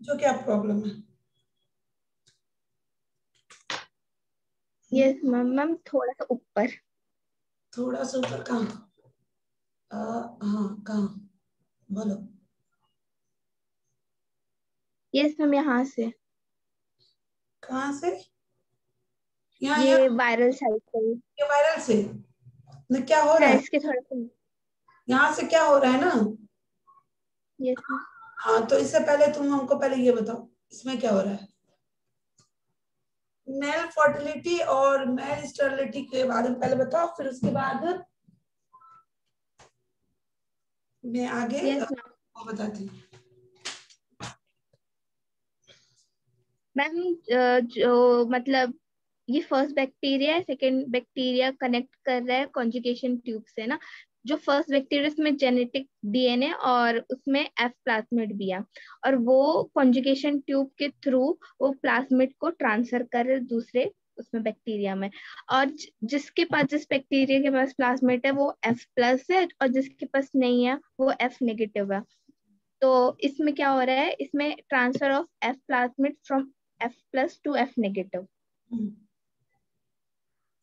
जो क्या प्रॉब्लम है? Yes ma'am. मैम थोड़ा सा ऊपर। थोड़ा सा ऊपर कहाँ? हाँ कहाँ, बोलो। यस मैम, यहाँ से। कहाँ से? यहाँ यहाँ ये वायरल साइड से। ये वायरल से ना क्या हो रहा हाँ, है? इसके थोड़ा सा। यहाँ से क्या हो रहा है ना? Yes ma'am. हाँ तो इससे पहले तुम हमको पहले ये बताओ इसमें क्या हो रहा है। मेल फर्टिलिटी और मेल स्टेरिलिटी के बारे में पहले बताओ, फिर उसके बाद मैं आगे यस मैम। बताती हूँ। मैम जो मतलब ये फर्स्ट बैक्टीरिया है, सेकेंड बैक्टीरिया कनेक्ट कर रहा है कॉन्जुगेशन ट्यूब से ना। जो फर्स्ट बैक्टीरिया उसमें जेनेटिक डीएनए और उसमें एफ प्लाज्मिड भी है। और वो कॉन्जुगेशन ट्यूब के थ्रू वो प्लाज्मिड को ट्रांसफर कर रहे दूसरे उसमें बैक्टीरिया में। और जिसके पास, जिस बैक्टीरिया के पास प्लाज्मिड है वो एफ प्लस है, और जिसके पास नहीं है वो एफ नेगेटिव है। तो इसमें क्या हो रहा है, इसमें transfer of F plasmid from F plus to F negative. Hmm,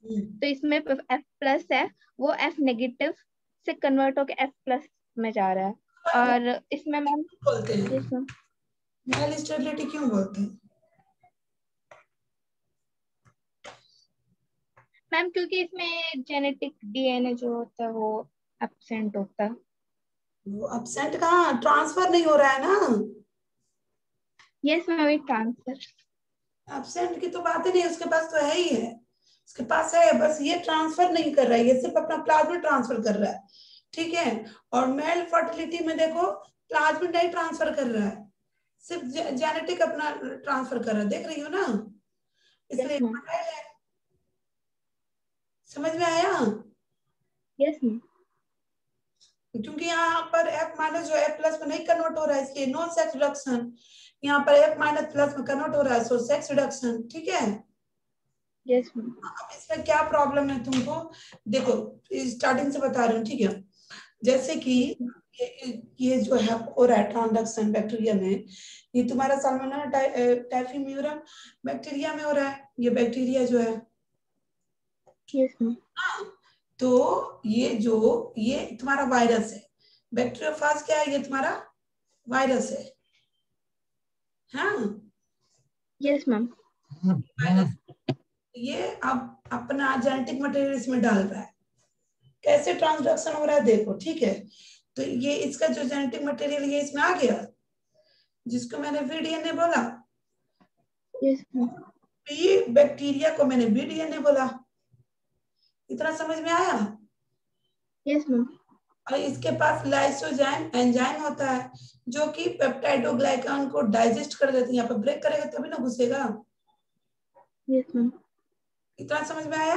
hmm, तो इसमें एफ प्लस है, वो एफ नेगेटिव से कन्वर्ट होकर एफ प्लस में जा रहा है। वो और इसमें मैम। बोलते यस हैं मैम। मेल स्टेरिलिटी क्यों बोलते हैं? मैम क्योंकि इसमें जेनेटिक डीएनए जो होता है वो एब्सेंट होता है। वो अपसेंट कहाँ, ट्रांसफर नहीं हो रहा है ना। यस मैम, ये ट्रांसफर। एब्सेंट की तो बात ही नहीं, उसके पास तो है ही है। उसके पास है, बस ये ट्रांसफर नहीं कर रहा है, ये सिर्फ अपना प्लाज्मा ट्रांसफर कर रहा है। ठीक है। और मेल फर्टिलिटी में देखो, प्लाज्मा नहीं ट्रांसफर कर रहा है, सिर्फ जेनेटिक अपना ट्रांसफर कर रहा है, देख रही हो ना। यस इसलिए मैम। समझ में आया? Yes ma'am. क्योंकि यहाँ पर एफ माइनस जो एफ प्लस में नहीं कन्वर्ट हो रहा है, इसलिए नो सेक्स रिडक्शन। यहाँ पर एफ माइनस प्लस में कन्वर्ट हो रहा है, सो सेक्स रिडक्शन। ठीक है। Yes ma'am. अब इसमें क्या प्रॉब्लम है तुमको, देखो स्टार्टिंग से बता रही हूँ, ठीक है। जैसे कि यस मैम। ये जो है हो रहा है ट्रांसडक्शन बैक्टीरिया में, ये तुम्हारा साल्मोनेला टाइफीम्यूरम बैक्टीरिया में हो रहा है, ये बैक्टीरिया जो है। Yes ma'am. हाँ, तो ये तुम्हारा वायरस है। बैक्टीरियोफाज क्या है, ये तुम्हारा वायरस है। हाँ, यस मैम। वायरस। ये अब अपना जेनेटिक मटेरियल इसमें डाल रहा है। कैसे ट्रांसडक्शन हो रहा है देखो, ठीक है। तो ये इसका जो जेनेटिक मटेरियल ये इसमें आ गया, जिसको मैंने वीडीएनए बोला। Yes ma'am. ये बैक्टीरिया को मैंने वीडीएनए बोला। इतना समझ में आया? Yes ma'am. और इसके पास लाइसोजाइम एंजाइम होता है, जो कि पेप्टाइडोग्लाइकान को डाइजेस्ट कर देते हैं। यहाँ पर ब्रेक करेगा तभी ना घुसेगा। Yes ma'am. इतना समझ में आया?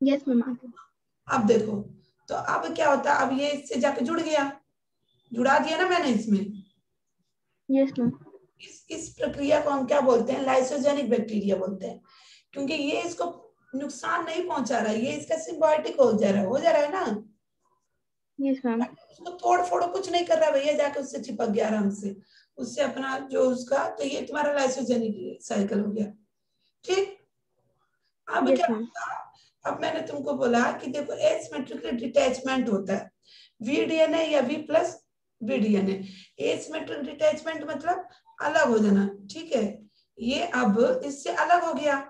यस मैम, आगे। अब देखो, तो अब क्या होता है, अब ये इससे जाके जुड़ गया, जुड़ा दिया ना मैंने इसमें। Yes ma'am. इस प्रक्रिया को हम क्या बोलते हैं, लाइसोजेनिक बैक्टीरिया बोलते हैं। क्योंकि ये इसको नुकसान नहीं पहुंचा रहा है, ये इसका सिम्बायोटिक हो जा रहा है ना। Yes ma'am. उसको तोड़ फोड़ कुछ नहीं कर रहा भैया, जाके उससे चिपक गया आराम से, उससे अपना जो उसका, तो ये तुम्हारा लाइसोजेनिक साइकिल हो गया। ठीक। अब क्या यस मैम। होता, अब मैंने तुमको बोला कि देखो एसिमेट्रिकली डिटैचमेंट होता है, वीडीएनए या वी प्लस वीडीएनए। एसिमेट्रिक डिटैचमेंट मतलब अलग हो जाना, ठीक है। ये अब इससे अलग हो गया,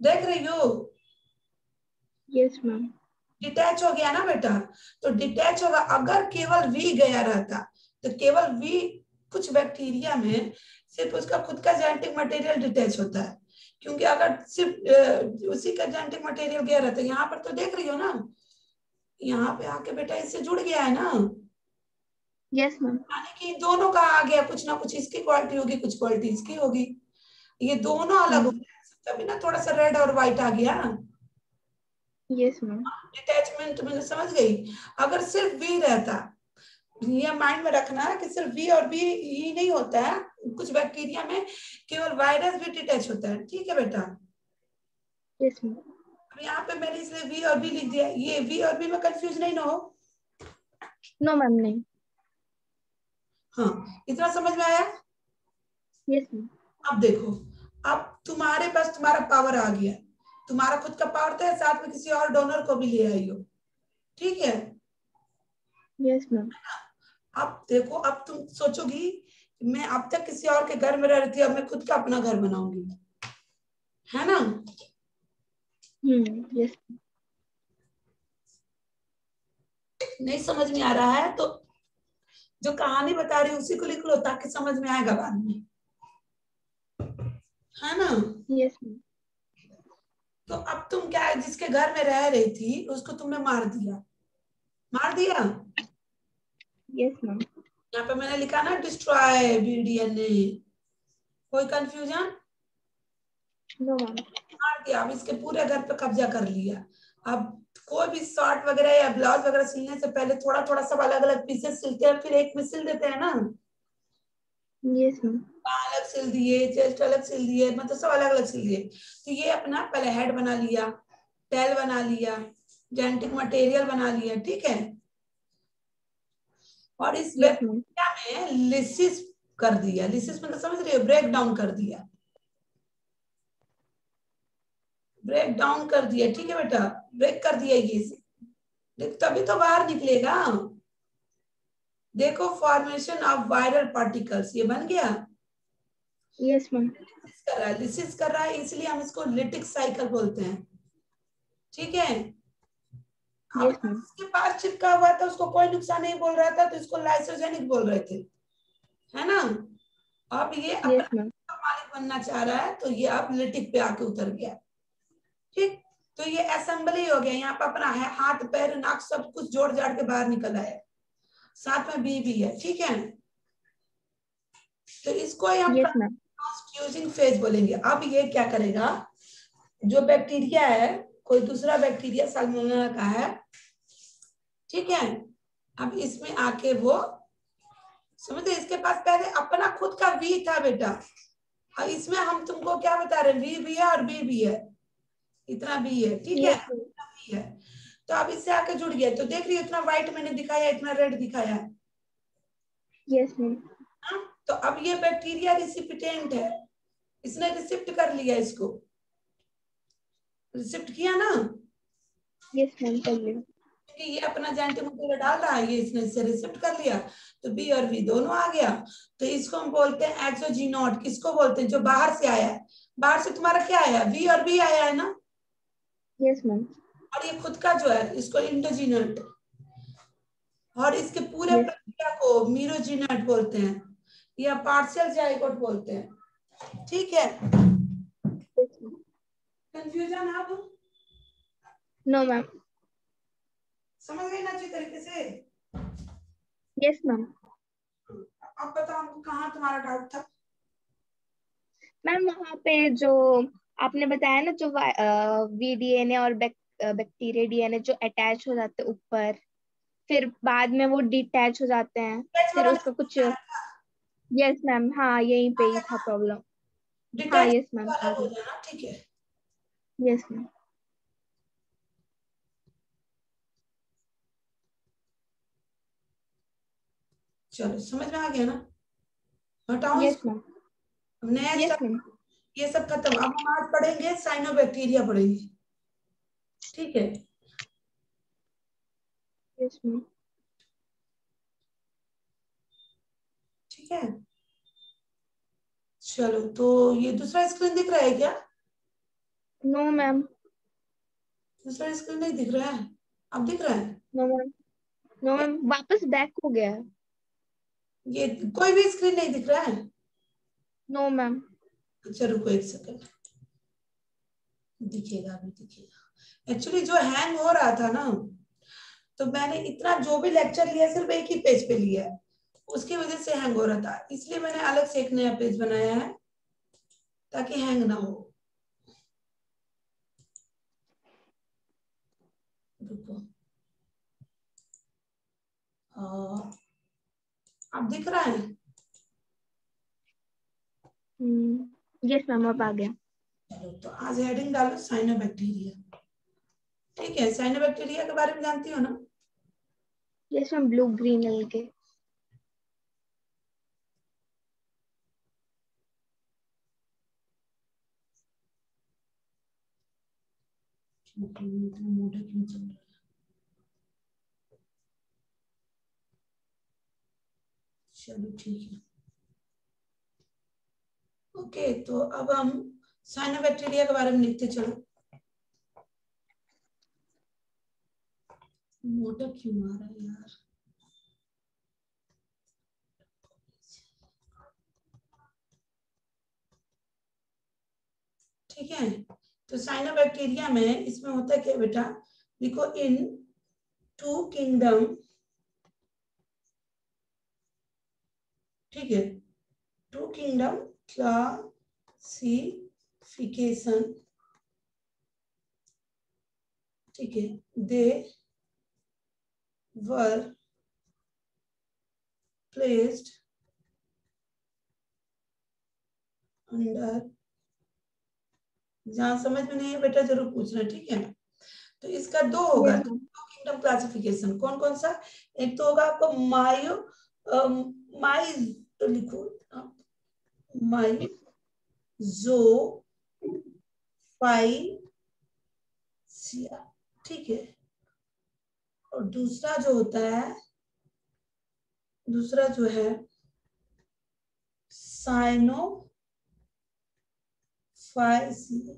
देख रही हो? Yes ma'am. डिटैच हो गया ना बेटा। तो डिटैच होगा, अगर केवल वी गया रहता, तो केवल वी, कुछ बैक्टीरिया में सिर्फ उसका खुद का जेनेटिक मटेरियल डिटैच होता है। क्योंकि अगर सिर्फ उसी का जेनेटिक मटेरियल गया रहता, यहाँ पर तो देख रही हो ना, यहाँ पे आके बेटा इससे जुड़ गया है ना। Yes ma'am. यानी कि दोनों का आ गया, कुछ ना कुछ इसकी क्वालिटी होगी, कुछ क्वालिटी इसकी होगी। ये दोनों अलग हो गए, तभी ना थोड़ा सा रेड और व्हाइट आ गया। Yes ma'am. डिटैचमेंट मैंने समझ गई। अगर सिर्फ वी रहता, ये माइंड में रखना है कि सिर्फ वी और बी ही नहीं होता है, कुछ बैक्टीरिया में केवल वायरस भी डिटैच होता है। ठीक है बेटा। Yes ma'am. अब यहाँ पे मैंने इसलिए वी और बी लिख दिया, ये वी और बी में कंफ्यूज नहीं ना हो। नो मैम, नहीं। हाँ, इतना समझ में आया? Yes ma'am. अब देखो, अब तुम्हारे पास तुम्हारा पावर आ गया, तुम्हारा खुद का पावर था, साथ में किसी और डोनर को भी ले आई हो, ठीक है? Yes ma'am. अब देखो, अब तुम सोचोगी मैं अब तक किसी और के घर में रह रही थी, अब मैं खुद का अपना घर बनाऊंगी, है ना? यस। नहीं समझ में आ रहा है तो जो कहानी बता रही हूँ उसी को लिख लो, ताकि समझ में आएगा बाद में, है ना? Yes ma'am. तो अब तुम क्या है, जिसके घर में रह रही थी उसको तुमने मार दिया, मार दिया। Yes ma'am. यहाँ पे मैंने लिखा ना डिस्ट्रॉय BDNA, कोई कंफ्यूजन? No ma'am. मार दिया। अब इसके पूरे घर पे कब्जा कर लिया। अब कोई भी शॉर्ट वगैरह या ब्लाउज वगैरह सिलने से पहले थोड़ा थोड़ा सब अलग अलग पीसेस सिलते हैं, फिर एक में सिल देते हैं ना। Yes ma'am. अलग सिल दिए, चेस्ट अलग सिल दिए, मतलब सब अलग अलग सिल दिए। तो ये अपना पहले हेड बना लिया, टेल बना लिया, जेनेटिक मटेरियल बना लिया, ठीक है? और इस यस मैम। बैक्टीरिया में लिसिस कर दिया। लिसिस मतलब समझ रही हो, ब्रेक डाउन कर दिया, ब्रेक डाउन कर दिया, ठीक है बेटा? ब्रेक कर दिया ये, तभी तो बाहर निकलेगा। देखो, फॉर्मेशन ऑफ वायरल पार्टिकल्स ये बन गया। Yes ma'am. कर रहा है, लिसिस कर रहा है, इसलिए हम इसको लिटिक साइकिल बोलते हैं, ठीक है? अब यस मैम। इसके पास चिपका हुआ था, उसको कोई नुकसान नहीं बोल रहा था, तो इसको लाइसोजेनिक बोल रहे थे, है ना? अब ये अपना यस मैम। मालिक बनना चाह रहा है, तो ये अब लिटिक पे आके उतर गया, ठीक? तो ये असेंबली हो गया, यहाँ पे अपना है हाथ पैर नाक सब कुछ जोड़ जाड़ के बाहर निकल आया, साथ में बी भी है, ठीक है? तो इसको हम यस मैम। ट्रांसफ्यूजिंग फेज बोलेंगे। अब ये क्या करेगा, जो बैक्टीरिया है, कोई दूसरा बैक्टीरिया साल्मोनेला का है, ठीक है? अब इसमें आके वो समझे, इसके पास पहले अपना खुद का वी था बेटा, और इसमें हम तुमको क्या बता रहे हैं, वी भी है और बी भी है, इतना बी है, ठीक है? Yes ma'am. बी है, तो अब इससे आके जुड़ गया। तो देख रही हो, इतना व्हाइट मैंने दिखाया, इतना रेड दिखाया है, यस मैम। हाँ? तो अब ये बैक्टीरिया रिसिपिटेंट है, इसने रिसिप्ट कर लिया, इसको रिसिप्ट किया ना, यस मैम कर लिया। क्योंकि ये अपना जेनेटिक मटेरियल डाल रहा है, ये इसने इससे रिसिप्ट कर लिया, तो बी और बी दोनों आ गया। तो इसको हम बोलते हैं एक्सोजीनोट। किसको बोलते हैं? जो बाहर से आया है। बाहर से तुम्हारा क्या आया, वी और बी आया है ना, यस मैम। और ये खुद का जो है इसको इंडोजीनेट, और इसके पूरे यस। प्रक्रिया को मीरोजीनेट बोलते हैं, या पार्शियल जाइगोट बोलते हैं, ठीक है? Yes ma'am. कंफ्यूजन अब नो मैम। समझ गई ना अच्छी तरीके से? Yes ma'am. अब बताओ हमको, कहाँ तुम्हारा डाउट था? मैम वहाँ पे जो आपने बताया ना, जो VDNA और बैक्टीरिया डीएनए जो अटैच हो जाते हैं ऊपर, फिर बाद में वो डिटैच हो जाते हैं, डिटैच फिर वाला उसका कुछ। यस मैम, हाँ यहीं पे ही था प्रॉब्लम। हाँ डिटैच यस मैम आ अलग हो गई। जाना, ठीक है? Yes ma'am. चलो समझ में आ गया ना? हटाओ यस इसको, मैम। नया यस स्टार्ट। मैम। ये सब खत्म। अब हम आज पढ़ेंगे साइनोबैक्टीरिया पढ़ेंगे, ठीक है? Yes ma'am. ठीक है, चलो। तो ये दूसरा स्क्रीन दिख रहा है क्या? No ma'am. दूसरा स्क्रीन नहीं दिख रहा है? अब दिख रहा है? No ma'am. नो मैम, वापस बैक हो गया है। ये कोई भी स्क्रीन नहीं दिख रहा है? No ma'am. अच्छा रुको एक सेकंड, दिखेगा, अभी दिखेगा। एक्चुअली जो हैंग हो रहा था ना, तो मैंने इतना जो भी लेक्चर लिया सिर्फ एक ही पेज पे लिया है, उसकी वजह से हैंग हो रहा था, इसलिए मैंने अलग से एक नया पेज बनाया है, ताकि हैंग ना हो। रुको, अब दिख रहा है? यस मैम अब आ गया। चलो, तो आज हेडिंग डालो साइनोबैक्टीरिया, ठीक है? साइनोबैक्टीरिया के बारे में जानती हो ना? यस मैम, ब्लू ग्रीन अलगे। मोटा क्यों चल रहा है? चलो ठीक है। ओके, तो अब हम साइनोबैक्टीरिया के बारे में लिखते चलो। मोटा क्यों आ रहा है यार? ठीक है, तो साइनोबैक्टीरिया में इसमें होता है क्या बेटा, देखो, इन टू किंगडम, ठीक है, टू किंगडम क्लासिफिकेशन, ठीक है, दे वर प्लेस्ड अंडर, जहां समझ में नहीं है बेटा जरूर पूछना, ठीक है। तो इसका दो होगा, Yes, तो ma'am. दो किंगडम क्लासिफिकेशन कौन कौन सा, एक तो होगा आपको मायो, माई, तो लिखो माई जो फाइसिया, ठीक है। और दूसरा जो होता है, दूसरा जो है साइनोफाइसिया,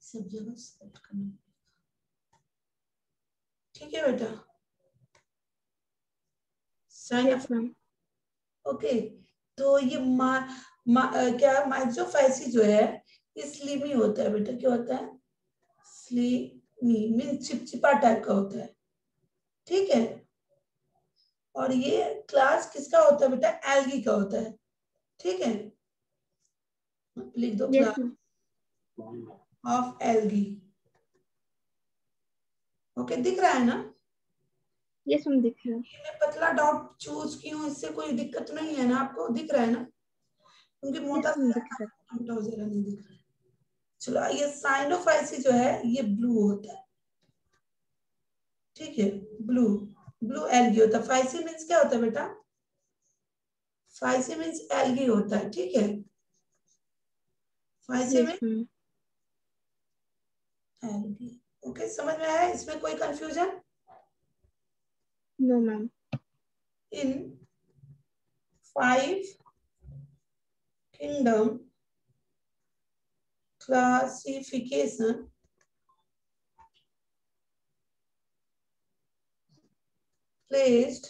सब जगह सेट करना, ठीक है बेटा, Yes, साइनो, ma'am. ओके। तो ये क्या माइक्रोफाइसी जो है स्लिमी होता है बेटा, क्या होता है, स्लिमी मीन चिपचिपा टाइप का होता है, ठीक है। और ये क्लास किसका होता है बेटा, एल्गी का होता है, ठीक है। लिख दो Yes, class ma'am. Of algae. Okay, दिख रहा है ना? Yes, ma'am. दिख रहा है. ये मैं पतला डॉट चूज की हूँ, इससे कोई दिक्कत नहीं है ना आपको, दिख रहा है ना? क्योंकि मोटा Yes, ma'am. से दिख रहा है. मोटा जरा नहीं दिख रहा है। चलो, ये साइनोफाइसी जो है ये ब्लू होता है, ठीक है, ब्लू, ब्लू एल्गी होता है। फाइसी मीन्स क्या होता है बेटा, फाइसी मीन्स एल्गी होता है, ठीक है। फाइसी Yes, means ma'am. Algae. Okay, समझ में आया? इसमें कोई कंफ्यूजन? No, ma'am. इन 5 किंगडम क्लासिफिकेशन प्लेस्ड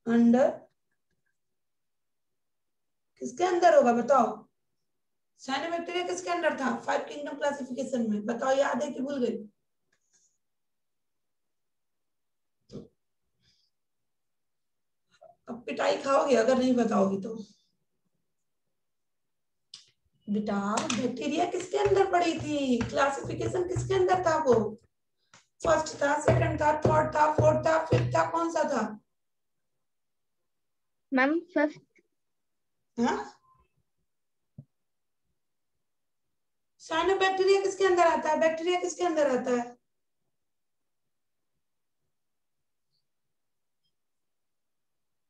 अंडर, किसके अंदर होगा बताओ, साइनोबैक्टीरिया किसके अंदर था 5 किंगडम क्लासिफिकेशन में, बताओ, याद है कि भूल गई? अब पिटाई खाओगे अगर नहीं बताओगी तो। बेटा, बैक्टीरिया किसके अंदर पड़ी थी, क्लासिफिकेशन किसके अंदर था वो, फर्स्ट था, सेकंड था, थर्ड था, फोर्थ था, फिफ्थ था, कौन सा था? Ma'am, first. हाँ, साइनोबैक्टीरिया किसके अंदर आता है, बैक्टीरिया किसके अंदर आता है?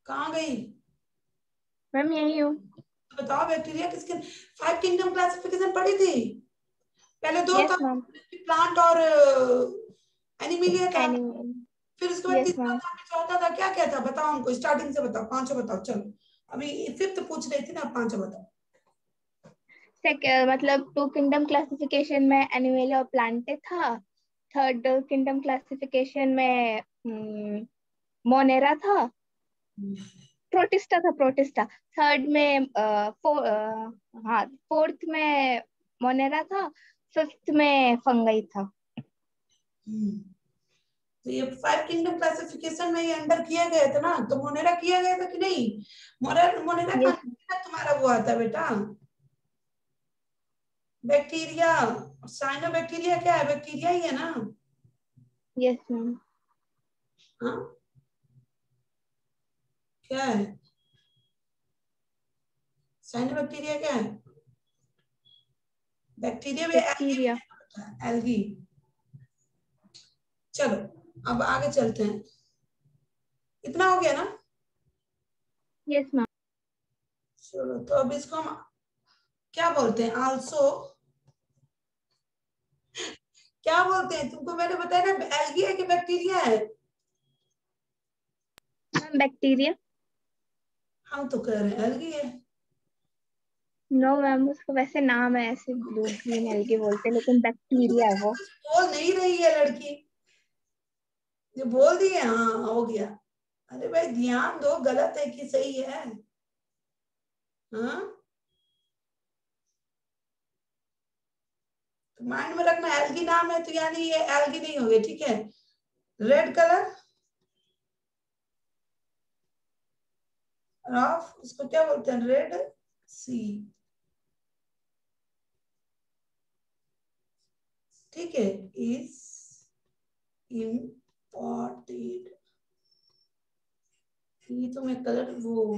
कहाँ गई? Ma'am, यही हूँ. तो बताओ, बैक्टीरिया किसके, 5 किंगडम क्लासिफिकेशन पड़ी थी, पहले दो था, Yes, ma'am. प्लांट और एनिमिलिया था, Animal. फिर उसके बाद Yes, तीसरा ma'am. था, फिर चौथा था, क्या क्या था बताओ हमको, स्टार्टिंग से बताओ, पांचों बताओ, चलो। अभी फिफ्थ पूछ रही थी ना, पांचों बताओ। मतलब टू किंगडम क्लासिफिकेशन में एनिमल और प्लांटे था. थर्ड किंगडम क्लासिफिकेशन में मोनेरा था. प्रोटिस्टा. थर्ड में हाँ, फोर्थ में मोनेरा था. फिफ्थ में फंगई था. तो ये 5 किंगडम क्लासिफिकेशन में ये अंडर किया गया था ना, तो मोनेरा किया गया था कि नहीं? मोनेरा, मोनेरा का यस. तुम्हारा वो आता बेटा, बैक्टीरिया, साइनोबैक्टीरिया क्या है, बैक्टीरिया ही है ना? Yes ma'am. हाँ, क्या है, साइनोबैक्टीरिया क्या है? बैक्टीरिया भी एल्गी बैक्टीरिया. है, एल्गी। चलो, अब आगे चलते हैं, इतना हो गया ना? Yes ma'am. चलो, तो अब इसको हम क्या बोलते हैं, आल्सो क्या बोलते हैं तुमको, मैंने बताया ना एल्गी है कि बैक्टीरिया है? Ma'am bacteria. हम तो कह रहे हैं एल्गी है। नो मैम, उसका वैसे नाम है, ऐसे ब्लू ग्रीन एल्गी बोलते हैं, लेकिन बैक्टीरिया है वो। कुछ बोल नहीं रही है लड़की, जो बोल दी है हाँ हो गया। अरे भाई ध्यान दो, गलत है कि सही है? हाँ तो माइंड में रखना, एल्गी नाम है तो यानी ये एल्गी नहीं हो गया, ठीक है। रेड कलर ऑफ, उसको क्या बोलते हैं, रेड सी, ठीक है। इज इम्पोर्टेड, ये तो मैं कलर वो,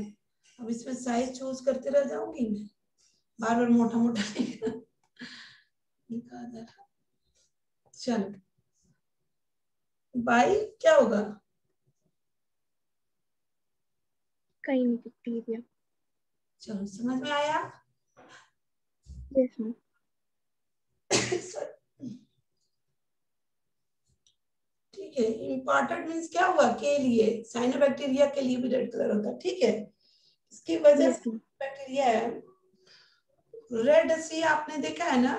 अब इसमें साइज चूज करते रह जाऊंगी मैं, बार बार मोटा मोटा निकाल। चलो बाई क्या होगा? कहीं नहीं बैक्टीरिया। चलो समझ में आया। Yes ma'am. ठीक है, इम्पोर्टेंट मीन्स क्या हुआ, के लिए, साइनोबैक्टीरिया के लिए भी रेड कलर होता है, ठीक है। इसकी वजह यस से मैम। बैक्टीरिया है। रेड सी आपने देखा है ना,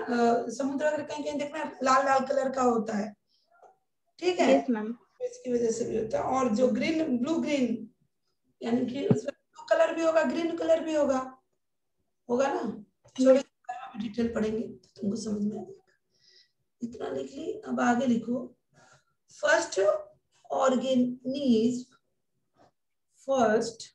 समुद्र अगर कहीं कहीं देखना लाल लाल कलर का होता है, ठीक है। Yes ma'am. इसकी वजह से भी होता है। और जो ग्रीन, ब्लू ग्रीन, यानी कि उसमें ब्लू कलर भी होगा, ग्रीन कलर भी होगा, होगा ना। छोड़े, यस। डिटेल पढ़ेंगे तो तुमको समझ में आ जाएगा। इतना लिख ली, अब आगे लिखो। First organism, first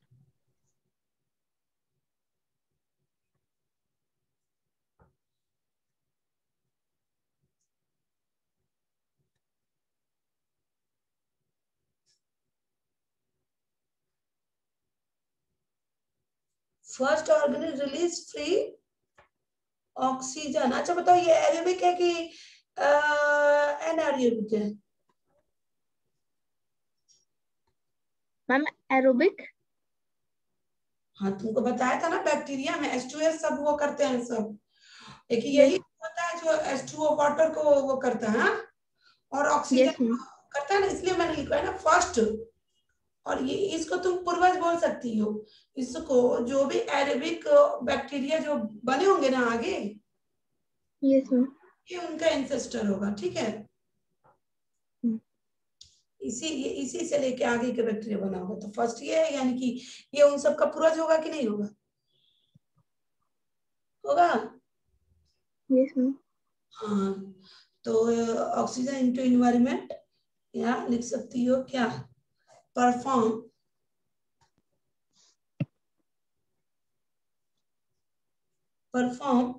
first organism release free oxygen. अच्छा बताओ ये एरोबिक है कि एनारोबिक है? Ma'am aerobic. हाँ तुमको बताया था ना, बैक्टीरिया में H2S सब वो करते हैं सब, एक यही यस। होता है जो H2O वाटर को वो करता है, हाँ? और ऑक्सीजन यस मैम। करता है ना, इसलिए मैंने लिखा है ना फर्स्ट। और ये इसको तुम पूर्वज बोल सकती हो, इसको जो भी एरोबिक बैक्टीरिया जो बने होंगे ना आगे, यस मैम। ये उनका एंसेस्टर होगा, ठीक है। इसी से लेके आगे के बैक्टीरिया बना होगा, तो फर्स्ट ये है, यानी कि ये उन सब का पूर्वज होगा कि नहीं होगा? होगा। Yes ma'am. हाँ तो ऑक्सीजन इनटू इन्वायरमेंट, या लिख सकती हो क्या, परफॉर्म परफॉर्म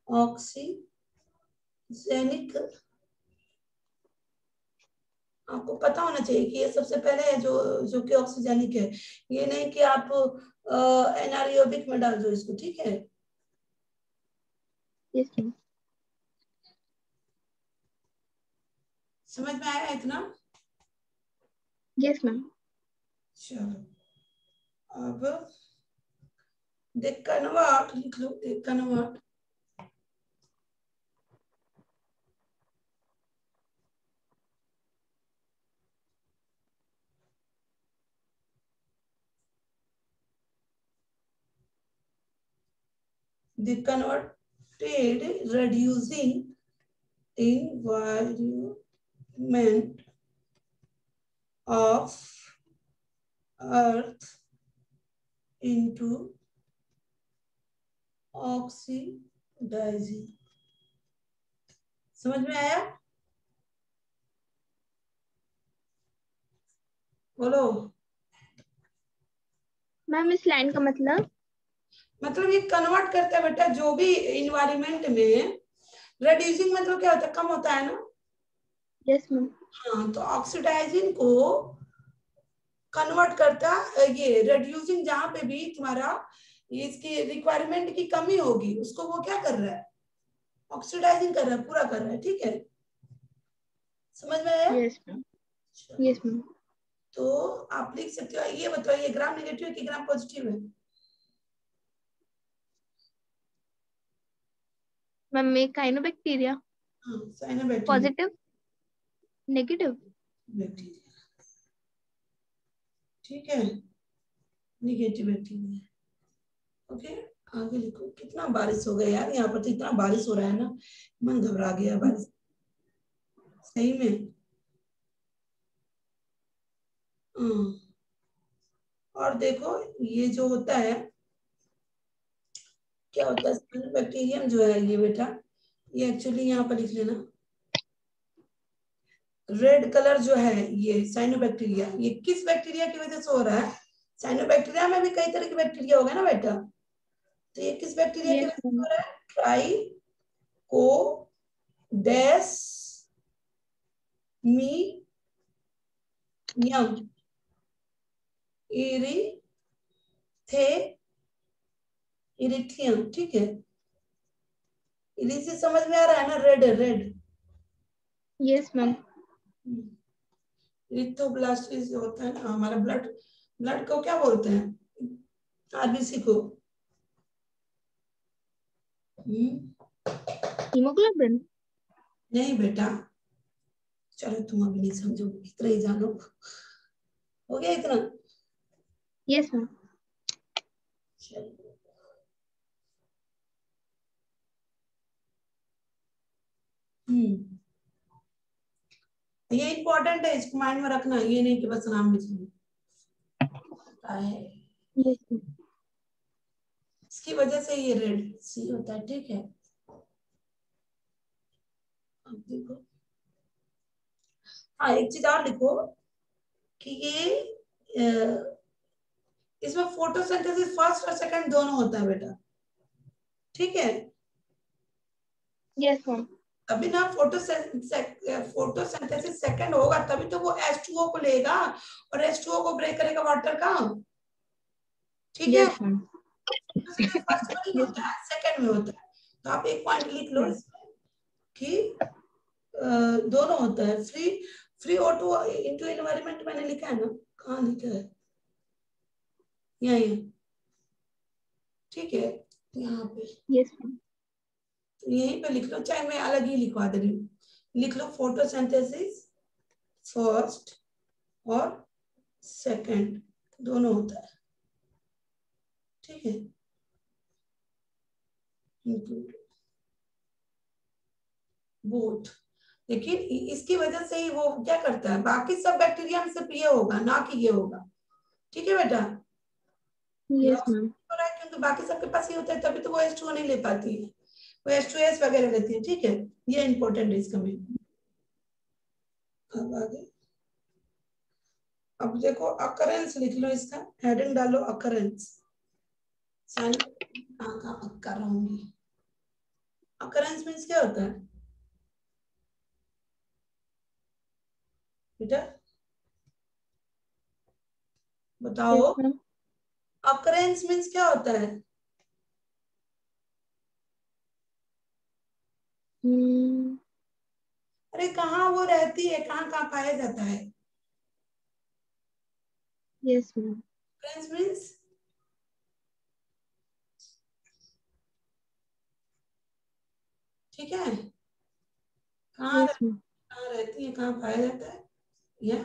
ऑक्सीजेनिक, आपको पता होना चाहिए कि ये सबसे पहले है जो जो कि ऑक्सीजेनिक है, ये नहीं कि आप एनारोबिक में डाल दो इसको, ठीक है। Yes ma'am. समझ में आया इतना? Yes ma'am. चलो अब देख कन्वर्ट लिख लो, देख convert, the converted reducing environment of earth into oxidizing। समझ में आया? बोलो। मैम इस लाइन का मतलब ये कन्वर्ट करता है बेटा, जो भी इन्वायरमेंट में, रेड्यूसिंग मतलब क्या होता है, कम होता है ना। Yes ma'am. हाँ तो ऑक्सीडाइजिंग को कन्वर्ट करता, ये रेड्यूसिंग जहां पे भी तुम्हारा इसकी रिक्वायरमेंट की कमी होगी, उसको वो क्या कर रहा है, ऑक्सीडाइजिंग कर रहा है, पूरा कर रहा है, ठीक है। समझ में आया? Yes ma'am. Yes ma'am. तो आप लिख सकते हो, ये बताओ ये ग्राम नेगेटिव है कि ग्राम पॉजिटिव है? मैम में काइनोबैक्टीरिया। हाँ साइनोबैक्टीरिया पॉजिटिव, नेगेटिव, बैक्टीरिया, ठीक है, निगेटिव बैक्टीरिया। ओके, आगे लिखो। कितना बारिश हो गया यार, यहाँ पर तो इतना बारिश हो रहा है ना, मन घबरा गया बारिश सही में। हाँ, और देखो ये जो होता है, क्या होता है बैक्टीरियम जो है ये बेटा, ये एक्चुअली यहाँ पर लिख लेना, रेड कलर जो है ये साइनोबैक्टीरिया, ये किस बैक्टीरिया की वजह से हो रहा है? साइनोबैक्टीरिया में भी कई तरह के बैक्टीरिया हो गए ना बेटा, तो ये किस बैक्टीरिया की यस वजह से मैम, हो रहा है? ट्राई को डैश मी यम इरिथे इरिथियम, ठीक है। इरिथी समझ में आ रहा है ना, रेड है रेड। यस मैम, इरिथोब्लास्टिस जो होता है ना हमारा ब्लड, ब्लड को क्या बोलते हैं? आरबीसी को। हीमोग्लोबिन। नहीं बेटा, चलो तुम अभी नहीं समझोगे, इतना ही जानो, हो गया इतना। यस मैम, चलो, हम्म, ये इंपॉर्टेंट है, इसको माइंड में रखना, ये नहीं कि बस नाम लिख लो। यस मैम, इसकी वजह से ये रेड सी होता है, ठीक है। अब देखो, हाँ एक चीज और लिखो कि ये इसमें फोटोसिंथेसिस फर्स्ट और सेकंड दोनों होता है बेटा, ठीक है। यस मैम, अभी ना फोटोसिंथेसिस सेकंड होगा तभी तो वो H2O को लेगा और H2O को ब्रेक करेगा वाटर का, ठीक है। यस मैम, फर्स्ट में नहीं यस होता है, सेकंड में होता है। तो आप एक पॉइंट लिख लो मैम, इसमें कि दोनों होता है। Free free O2 into environment मैंने लिखा है ना, कहाँ लिखा है? यहाँ, ठीक है, यहाँ पे। यस मैम, तो यहीं पे लिख लो, चाहे मैं अलग ही लिखवा दे रही हूँ, लिख लो फोटोसिंथेसिस फर्स्ट और सेकंड दोनों होता है, ठीक है। इंक्लूड बोथ, लेकिन इसकी वजह से ही वो क्या करता है, बाकी सब बैक्टीरिया में सिर्फ ये होगा ना कि ये होगा, ठीक है बेटा। यस लॉस मैम, हो रहा है क्योंकि बाकी सबके पास ये होता है, तभी तो वो H2O नहीं ले पाती है, वो H2S वगैरह लेती है, ठीक है। ये इंपॉर्टेंट है इसका मेन। अब आगे, अब देखो अकरेंस लिख लो, इसका हेडिंग डालो अकरेंस। कहाँ कर रहूंगी, अकरेंस मीन्स क्या होता है बेटा, बताओ। यस मैम, अकरेंस मीन्स क्या होता है? अरे कहाँ वो रहती है, कहाँ कहाँ पाया जाता है? यस मैम, अकरेंस मीन्स, ठीक है, यस मैम, कहाँ रहती है, कहाँ पाया जाता है, या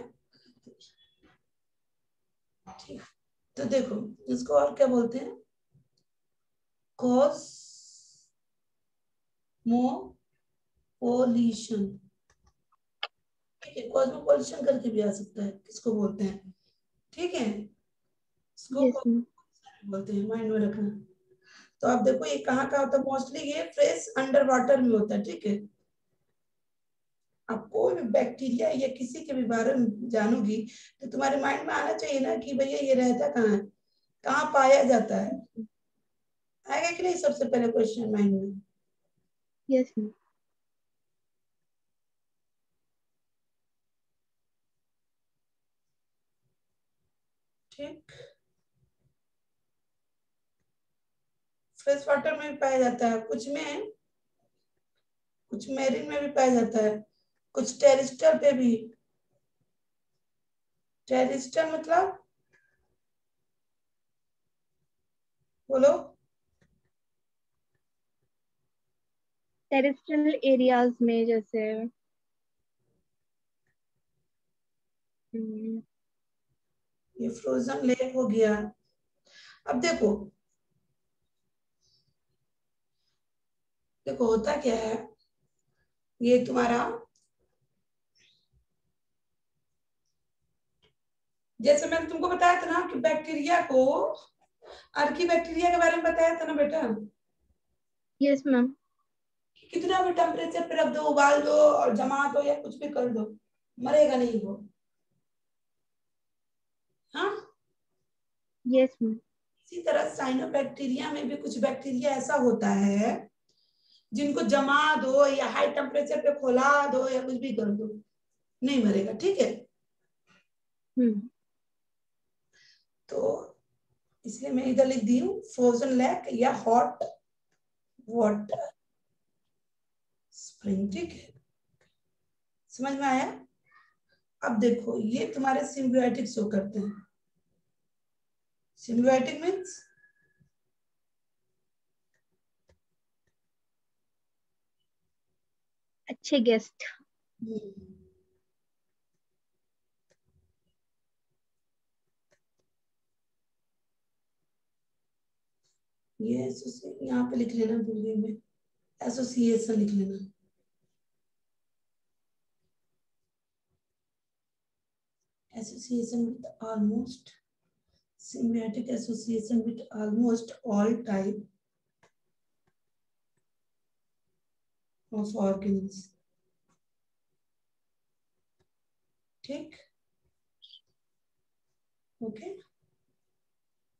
ठीक। तो देखो इसको और क्या बोलते हैं, कॉस्मोपोलिशन, ठीक है, कॉस्मोपोलिशन करके भी आ सकता है, किसको बोलते हैं, ठीक है, इसको यस मैम, cosmopolitan बोलते हैं, माइंड में रखना। तो आप देखो ये कहाँ का होता है, मोस्टली ये फ्रेश अंडर वाटर में होता है, ठीक है। आप कोई भी बैक्टीरिया या किसी के भी बारे में जानोगी तो तुम्हारे माइंड में आना चाहिए ना कि भैया ये रहता कहाँ है, कहाँ पाया जाता है, आएगा कि नहीं सबसे पहले क्वेश्चन माइंड में? यस मैम, ठीक, फ्रेश वाटर में भी पाया जाता है, कुछ में, कुछ मेरिन में भी पाया जाता है, कुछ टेरिस्टर पे भी। टेरिस्टर मतलब, बोलो, टेरेस्ट्रियल एरियाज में जैसे ये फ्रोजन लेक हो गया। अब देखो देखो होता क्या है, ये तुम्हारा जैसे मैंने तुमको बताया था ना कि बैक्टीरिया को, अर्की बैक्टीरिया के बारे में बताया था ना बेटा, यस मैम। कितना भी टेम्परेचर पे रख दो, उबाल दो और जमा दो या कुछ भी कर दो, मरेगा नहीं वो। हाँ, यस मैम। इसी तरह साइनोबैक्टीरिया में भी कुछ बैक्टीरिया ऐसा होता है जिनको जमा दो या हाई टेम्परेचर पे खोला दो या कुछ भी कर दो, नहीं मरेगा, ठीक है। तो इसलिए मैं इधर लिख दी हूँ फ्रोजन लेक या हॉट वाटर स्प्रिंग, ठीक है, समझ में आया। अब देखो ये तुम्हारे सिम्बियोटिक शो करते हैं। सिम्बियोटिक मीन्स अच्छे गेस्ट। ये यहाँ पे लिख लेना, दूरी में एसोसिएशन लिख लेना। Association with almost symbiotic association with almost all type of organisms, ठीक, ओके।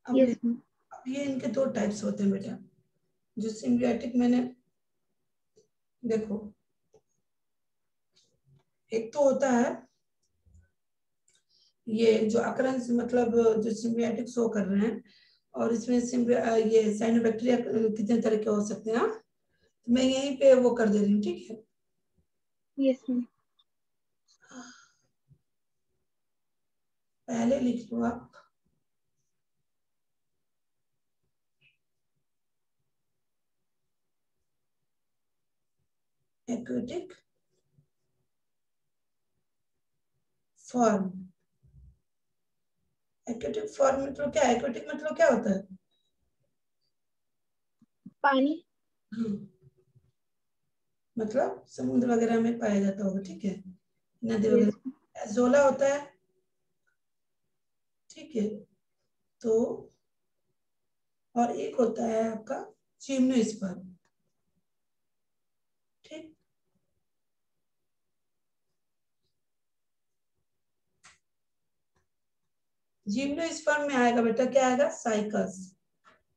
अब यस मैम। अब ये इनके दो टाइप्स होते हैं बेटा, जो सिम्बियोटिक मैंने देखो, एक तो होता है ये जो अकरेंस मतलब जो सिम्बियोटिक शो कर रहे हैं, और इसमें ये साइनोबैक्टीरिया कितने तरह के हो सकते हैं। हाँ, तो मैं यहीं पे वो कर दे रही हूँ, ठीक है। Yes ma'am. पहले लिख लो आप एक्वेटिक फॉर्म। एक्वेटिक फॉर्म मतलब क्या है? एक्वेटिक मतलब क्या होता है? पानी। मतलब समुद्र वगैरह में पाया जाता होगा, ठीक है, नदी यस। वगैरह। एजोला होता है, ठीक है। तो और एक होता है आपका जिम्नोस्पर्म, ठीक। जिम्नोस्पर्म में आएगा बेटा, क्या आएगा? साइकस।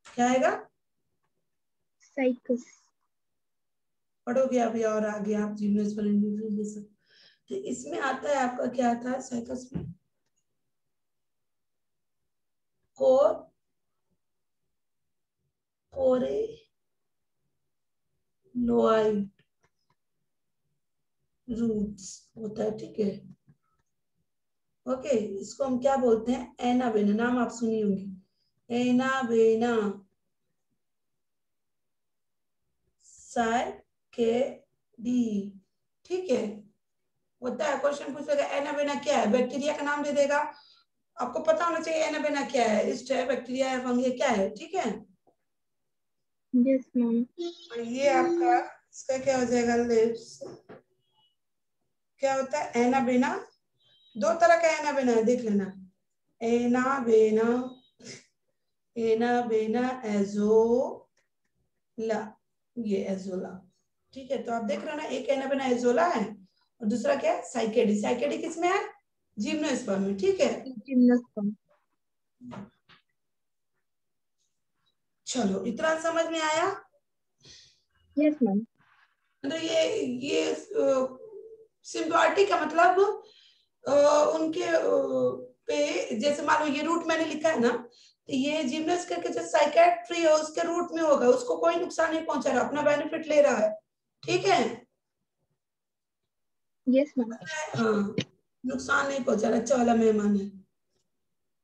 क्या आएगा? साइकस। पढ़ोगे अभी और आगे आप जिम्नोस्पर्म ये सब। तो इसमें आता है आपका, क्या आता है साइकस में? कोर, कोरे लोआइड रूट्स होता है, ठीक है, ओके। इसको हम क्या बोलते हैं? एनाबेना, नाम आप सुनी होंगी, एनाबेना साइकेडी, ठीक है। होता है, क्वेश्चन पूछेगा एनाबेना क्या है, बैक्टीरिया का नाम दे देगा, आपको पता होना चाहिए एनाबेना क्या है, इस्ट है, बैक्टीरिया है, फंगी क्या है, ठीक है। Yes ma'am. और ये आपका इसका क्या हो जाएगा? लिप्स। क्या होता है एनाबेना? दो तरह का एनाबेना है, देख लेना, एनाबेना, एनाबेना एजोला, ये एजोला, ठीक है। तो आप देख रहे हो ना, एक एनाबेना एजोला है और दूसरा क्या है? साइकेडी। साइकेडी किसमें है? जिम्नोस्पर्म में, ठीक है। जिम्नोस्पर्म। चलो, इतना समझ में आया? Yes ma'am. तो ये सिम्बियोटिक का मतलब उनके पे, जैसे मान लो ये रूट मैंने लिखा है ना, तो ये जिम्नस करके जो साइकेट्री है उसके रूट में होगा, उसको कोई नुकसान नहीं पहुंचा रहा, अपना बेनिफिट ले रहा है, ठीक है। Yes ma'am. हाँ, नुकसान नहीं पहुंचा रहा, अच्छा वाला मेहमान है।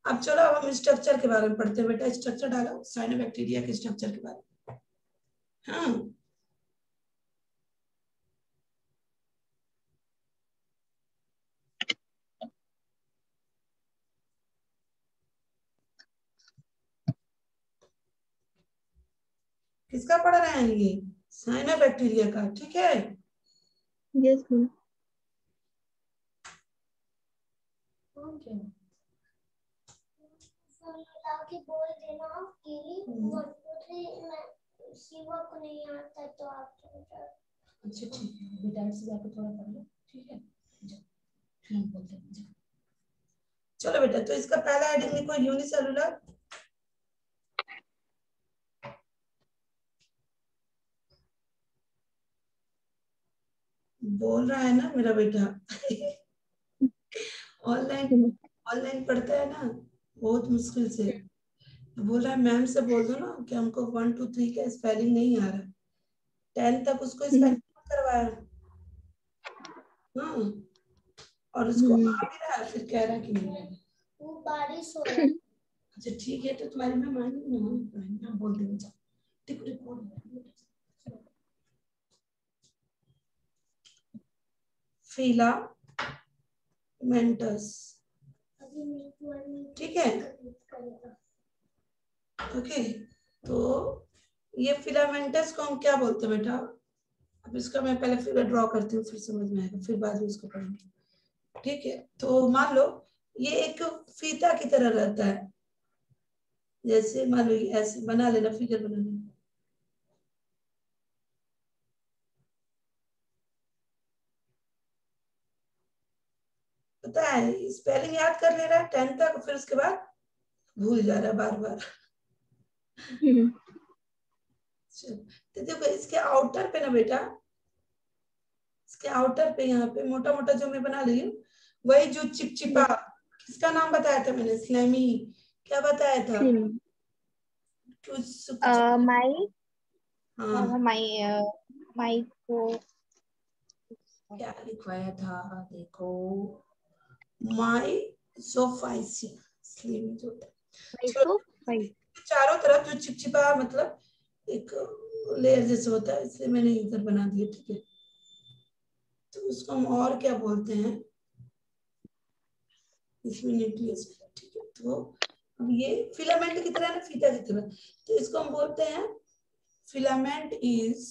अब चलो, अब हम स्ट्रक्चर के बारे में पढ़ते हैं बेटा, स्ट्रक्चर डालो साइनोबैक्टीरिया के स्ट्रक्चर के बारे में। हाँ, किसका पढ़ रहे हैं ये? साइनोबैक्टीरिया का, ठीक है। Yes ma'am. बोल देना कि 1 2 3 मैं शिवा को नहीं आता तो आप अच्छा ठीक है, बेटा से जाकर थोड़ा पढ़ लो, ठीक है। फिर बोलते हैं। चलो बेटा, तो इसका पहला हेडिंग लिखो, यूनिसेलुलर। बोल रहा है ना मेरा बेटा। ऑनलाइन ऑनलाइन पढ़ता है ना, बहुत मुश्किल से। बोल रहा है मैम से बोल दो ना कि हमको 1 2 3 का स्पेलिंग नहीं आ रहा। 10 तक उसको स्पेलिंग करवाया। हाँ, और उसको आ भी रहा है, फिर कह रहा कि नहीं। वो बारिश हो रहा है। अच्छा ठीक है, तो तुम्हारी मैं मान ना बोल देंगे। ठीक रिपोर्ट फिलामेंटस, ठीक है। ओके, तो ये फिलामेंटस को हम क्या बोलते हैं बेटा? अब इसका मैं पहले फिगर ड्रॉ करती हूँ, फिर समझ में आएगा, फिर बाद में इसको पढ़ेंगे, ठीक है। तो मान लो ये एक फीता की तरह रहता है, जैसे मान लो ऐसे बना लेना, फिगर बना लेना। पता है, स्पेलिंग याद कर ले रहा है 10 तक, फिर उसके बाद भूल जा रहा है बार बार। तो देखो इसके आउटर पे ना बेटा, इसके आउटर पे यहाँ पे मोटा मोटा जो मैं बना रही हूँ, वही जो चिपचिपा, किसका नाम बताया था मैंने? स्लेमी। क्या बताया था? माई हाँ, माई को क्या लिखवाया था देखो, माई सोफाइसिया स्लेमी जो था। चारों तरफ जो चिपचिपा, मतलब एक लेयर जैसे होता है, इसलिए मैंने इधर बना दिया, ठीक है। तो उसको हम और क्या बोलते हैं? इसमें न्यूक्लियस, ठीक है। तो अब ये फिलामेंट की तरह है ना, फीता की तरह, तो इसको हम बोलते हैं फिलामेंट इज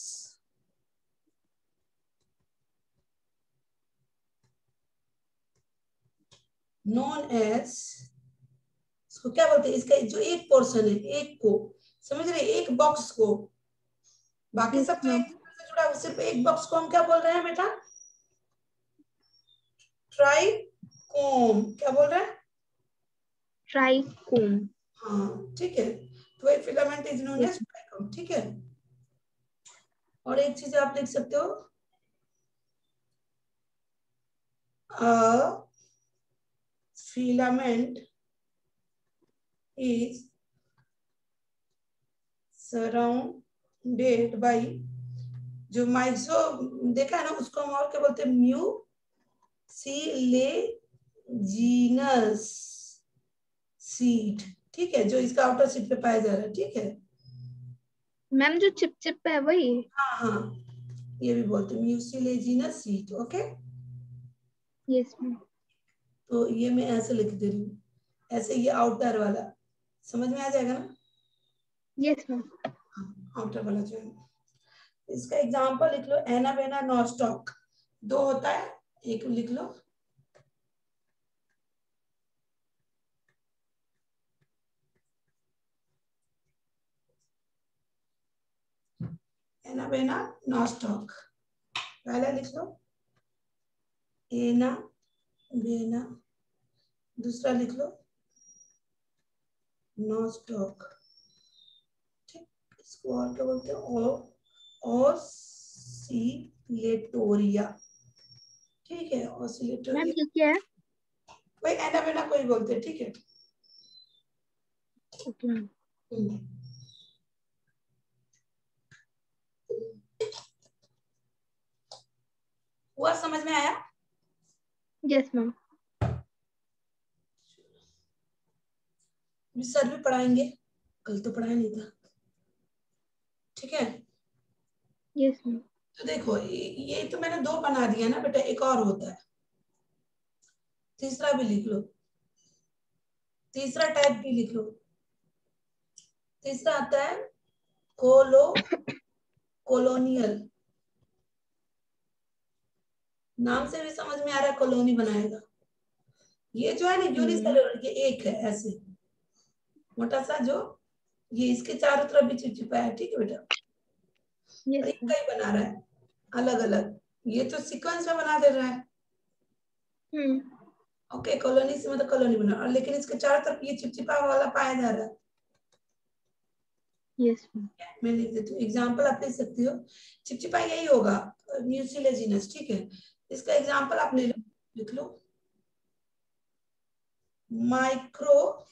नोन एज, इसको क्या बोलते हैं? इसका जो एक पोर्शन है, एक को समझ रहे, एक बॉक्स को, बाकी सब तो एक दूसरे से जुड़ा है, सिर्फ एक बॉक्स को हम क्या बोल रहे हैं बेटा? ट्राइकोम। क्या बोल रहे हैं? ट्राइकोम। हाँ ठीक है, तो एक filament is known as trichome, ठीक है। और एक चीज आप लिख सकते हो, filament is surrounded by, जो माइक्रो देखा है ना, उसको हम और क्या बोलते हैं? म्यूसिलेजिनस सीट, ठीक है, जो इसका आउटर सीट पे पाया जा रहा है, ठीक है। मैम जो चिप है वही? हाँ हाँ, ये भी बोलते हैं mucilaginous seat, okay. Yes ma'am. तो ये मैं ऐसे लिख दे रही हूँ, ऐसे ये आउटर वाला समझ में आ जाएगा ना? Yes ma'am. आउटर वाला जो है, इसका एग्जांपल लिख लो, एनाबेना नॉस्टॉक। दो होता है, एक लिख लो, एनाबेना नॉस्टॉक। पहला लिख लो एना बेना, दूसरा लिख लो नॉस्टॉक, ठीक। इसको और क्या बोलते हैं? ऑसिलेटोरिया, ठीक है, मैम ऑसिलेटोरिया। ये क्या है? भाई एनाबेना को ही बोलते हैं, ठीक है। Okay ma'am. हुआ, समझ में आया? Yes ma'am. सर भी पढ़ाएंगे, कल तो पढ़ाया नहीं था, ठीक है। Yes ma'am. तो देखो ये तो मैंने दो बना दिया ना बेटा, एक और होता है, तीसरा भी लिख लो, तीसरा टाइप भी लिख लो। तीसरा आता है कॉलोनियल, नाम से भी समझ में आ रहा है कॉलोनी बनाएगा। ये जो है ना यूनिसेलुलर, ये एक है ऐसे मोटा सा, जो ये इसके चारों तरफ भी चिपचिपा है, ठीक है बेटा। और ये कई बना रहा है अलग अलग, ये तो सीक्वेंस में बना दे रहा है। ओके, कॉलोनी से मतलब कॉलोनी बना, और लेकिन इसके चारों तरफ ये चिपचिपा वाला पाया जा रहा है। यस मैं लिख देती हूँ, एग्जाम्पल आप लिख सकती हो। चिपचिपा यही होगा, म्यूसिलेजिनस, ठीक है। इसका एग्जाम्पल आप लिख लो, माइक्रो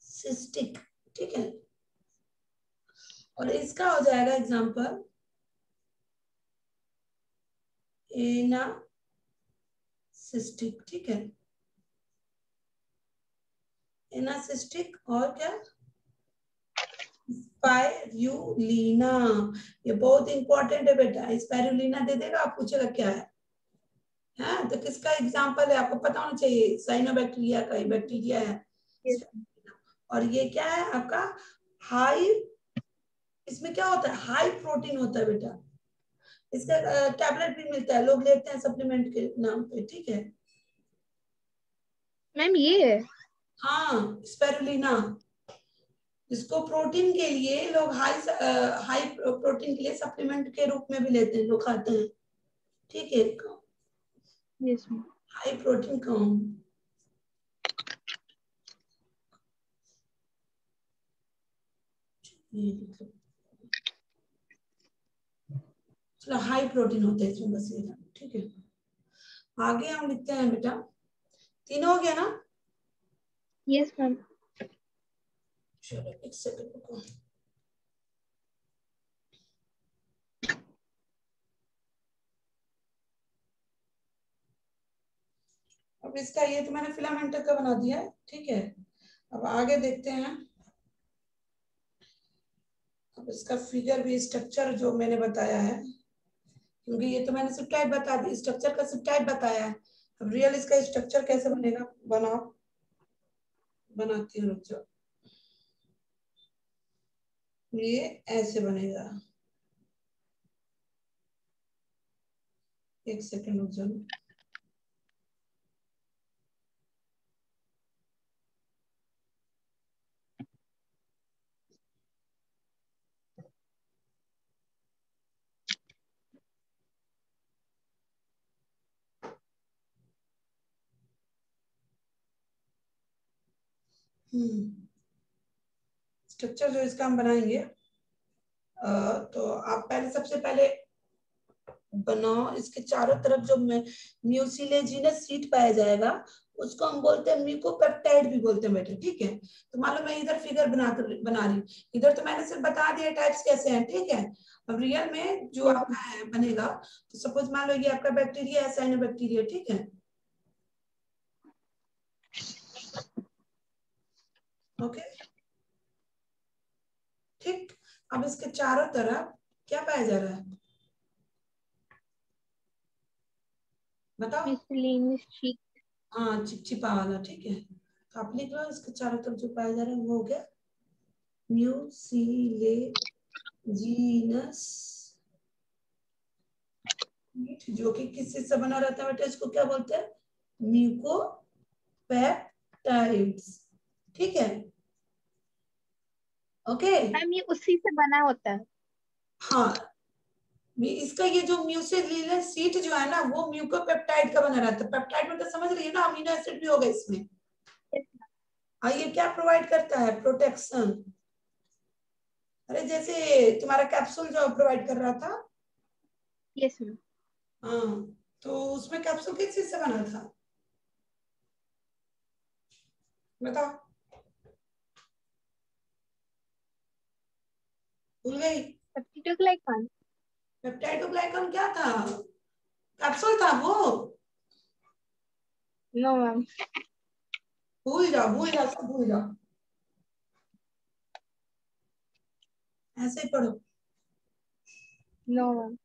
सिस्टिक, ठीक है। और इसका हो जाएगा एग्जाम्पल एना सिस्टिक, ठीक है। एना सिस्टिक और क्या, स्पाइरुलिना, ये बहुत इंपॉर्टेंट है बेटा। स्पाइरुलिना दे देगा, आप पूछेगा क्या है। हाँ, तो किसका एग्जाम्पल है आपको पता होना चाहिए, साइनोबैक्टीरिया का, बैक्टीरिया है। और ये क्या है आपका हाई, इसमें क्या होता है, हाई प्रोटीन होता है बेटा। इसका टैबलेट भी मिलता है, लोग लेते हैं सप्लीमेंट के नाम पे, ठीक है मैम। ये है हाँ स्पाइरुलिना, इसको प्रोटीन के लिए लोग हाई प्रोटीन के लिए सप्लीमेंट के रूप में भी लेते हैं, लोग खाते हैं, ठीक है। यस हाई प्रोटीन कम, चलो हाई प्रोटीन होता है इसमें, बस ये, ठीक है। आगे हम लिखते हैं बेटा, तीन हो गया ना। Yes ma'am. चलो एक सेकंड रुको, अब इसका ये तो मैंने फिलामेंट का बना दिया है, ठीक है। अब आगे देखते हैं, अब इसका फिगर भी, स्ट्रक्चर जो मैंने बताया है, क्योंकि ये तो मैंने सिर्फ टाइप बता दी, स्ट्रक्चर का सिर्फ टाइप बताया है। अब रियल इसका स्ट्रक्चर कैसे बनेगा, बनाती हूँ, रुक जाओ। ये ऐसे बनेगा, एक सेकंड रुक जाओ। स्ट्रक्चर जो इसका हम बनाएंगे, तो आप पहले, सबसे पहले बनाओ, इसके चारों तरफ जो म्यूसिलेजिनस सीट पाया जाएगा उसको हम बोलते हैं म्यूकोपेप्टाइड भी बोलते हैं बेटा, ठीक है। तो मान लो मैं इधर फिगर बना रही हूँ, इधर तो मैंने सिर्फ बता दिया टाइप्स कैसे हैं, ठीक है। अब रियल में जो आपका है बनेगा, तो सपोज मान लो ये आपका बैक्टीरिया है, साइनोबैक्टीरिया, ठीक है। ओके, ठीक। अब इसके चारों तरफ क्या पाया जा रहा है, बताओ। हाँ चिपचिपा वाला, ठीक है। तो आप लिख लो, इसके चारों तरफ जो पाया जा रहा है वो हो गया म्यूसिलेजिनस, जो कि किस चीज से बना रहता है बेटा, इसको क्या बोलते हैं, म्यूकोपेप्टाइड्स, ठीक है। ओके मैम ये उसी से बना होता है। हाँ, इसका ये जो म्यूसिलेजिनस सीट जो है ना, वो म्यूकोपेप्टाइड का बना रहता है। पेप्टाइड मतलब समझ रही है ना, अमीनो एसिड भी होगा इसमें। और ये क्या प्रोवाइड करता है, प्रोटेक्शन। अरे जैसे तुम्हारा कैप्सूल जो प्रोवाइड कर रहा था, यस मैम। हाँ, तो उसमें कैप्सूल किस चीज से बना था, बताओ, भूल गई। पेप्टिडोग्लाइकान। पेप्टाइडोग्लाइकन क्या था, कैप्सूल था वो। No ma'am. भूल जाओ सब भूल जाओ, ऐसे ही पढ़ो। No ma'am.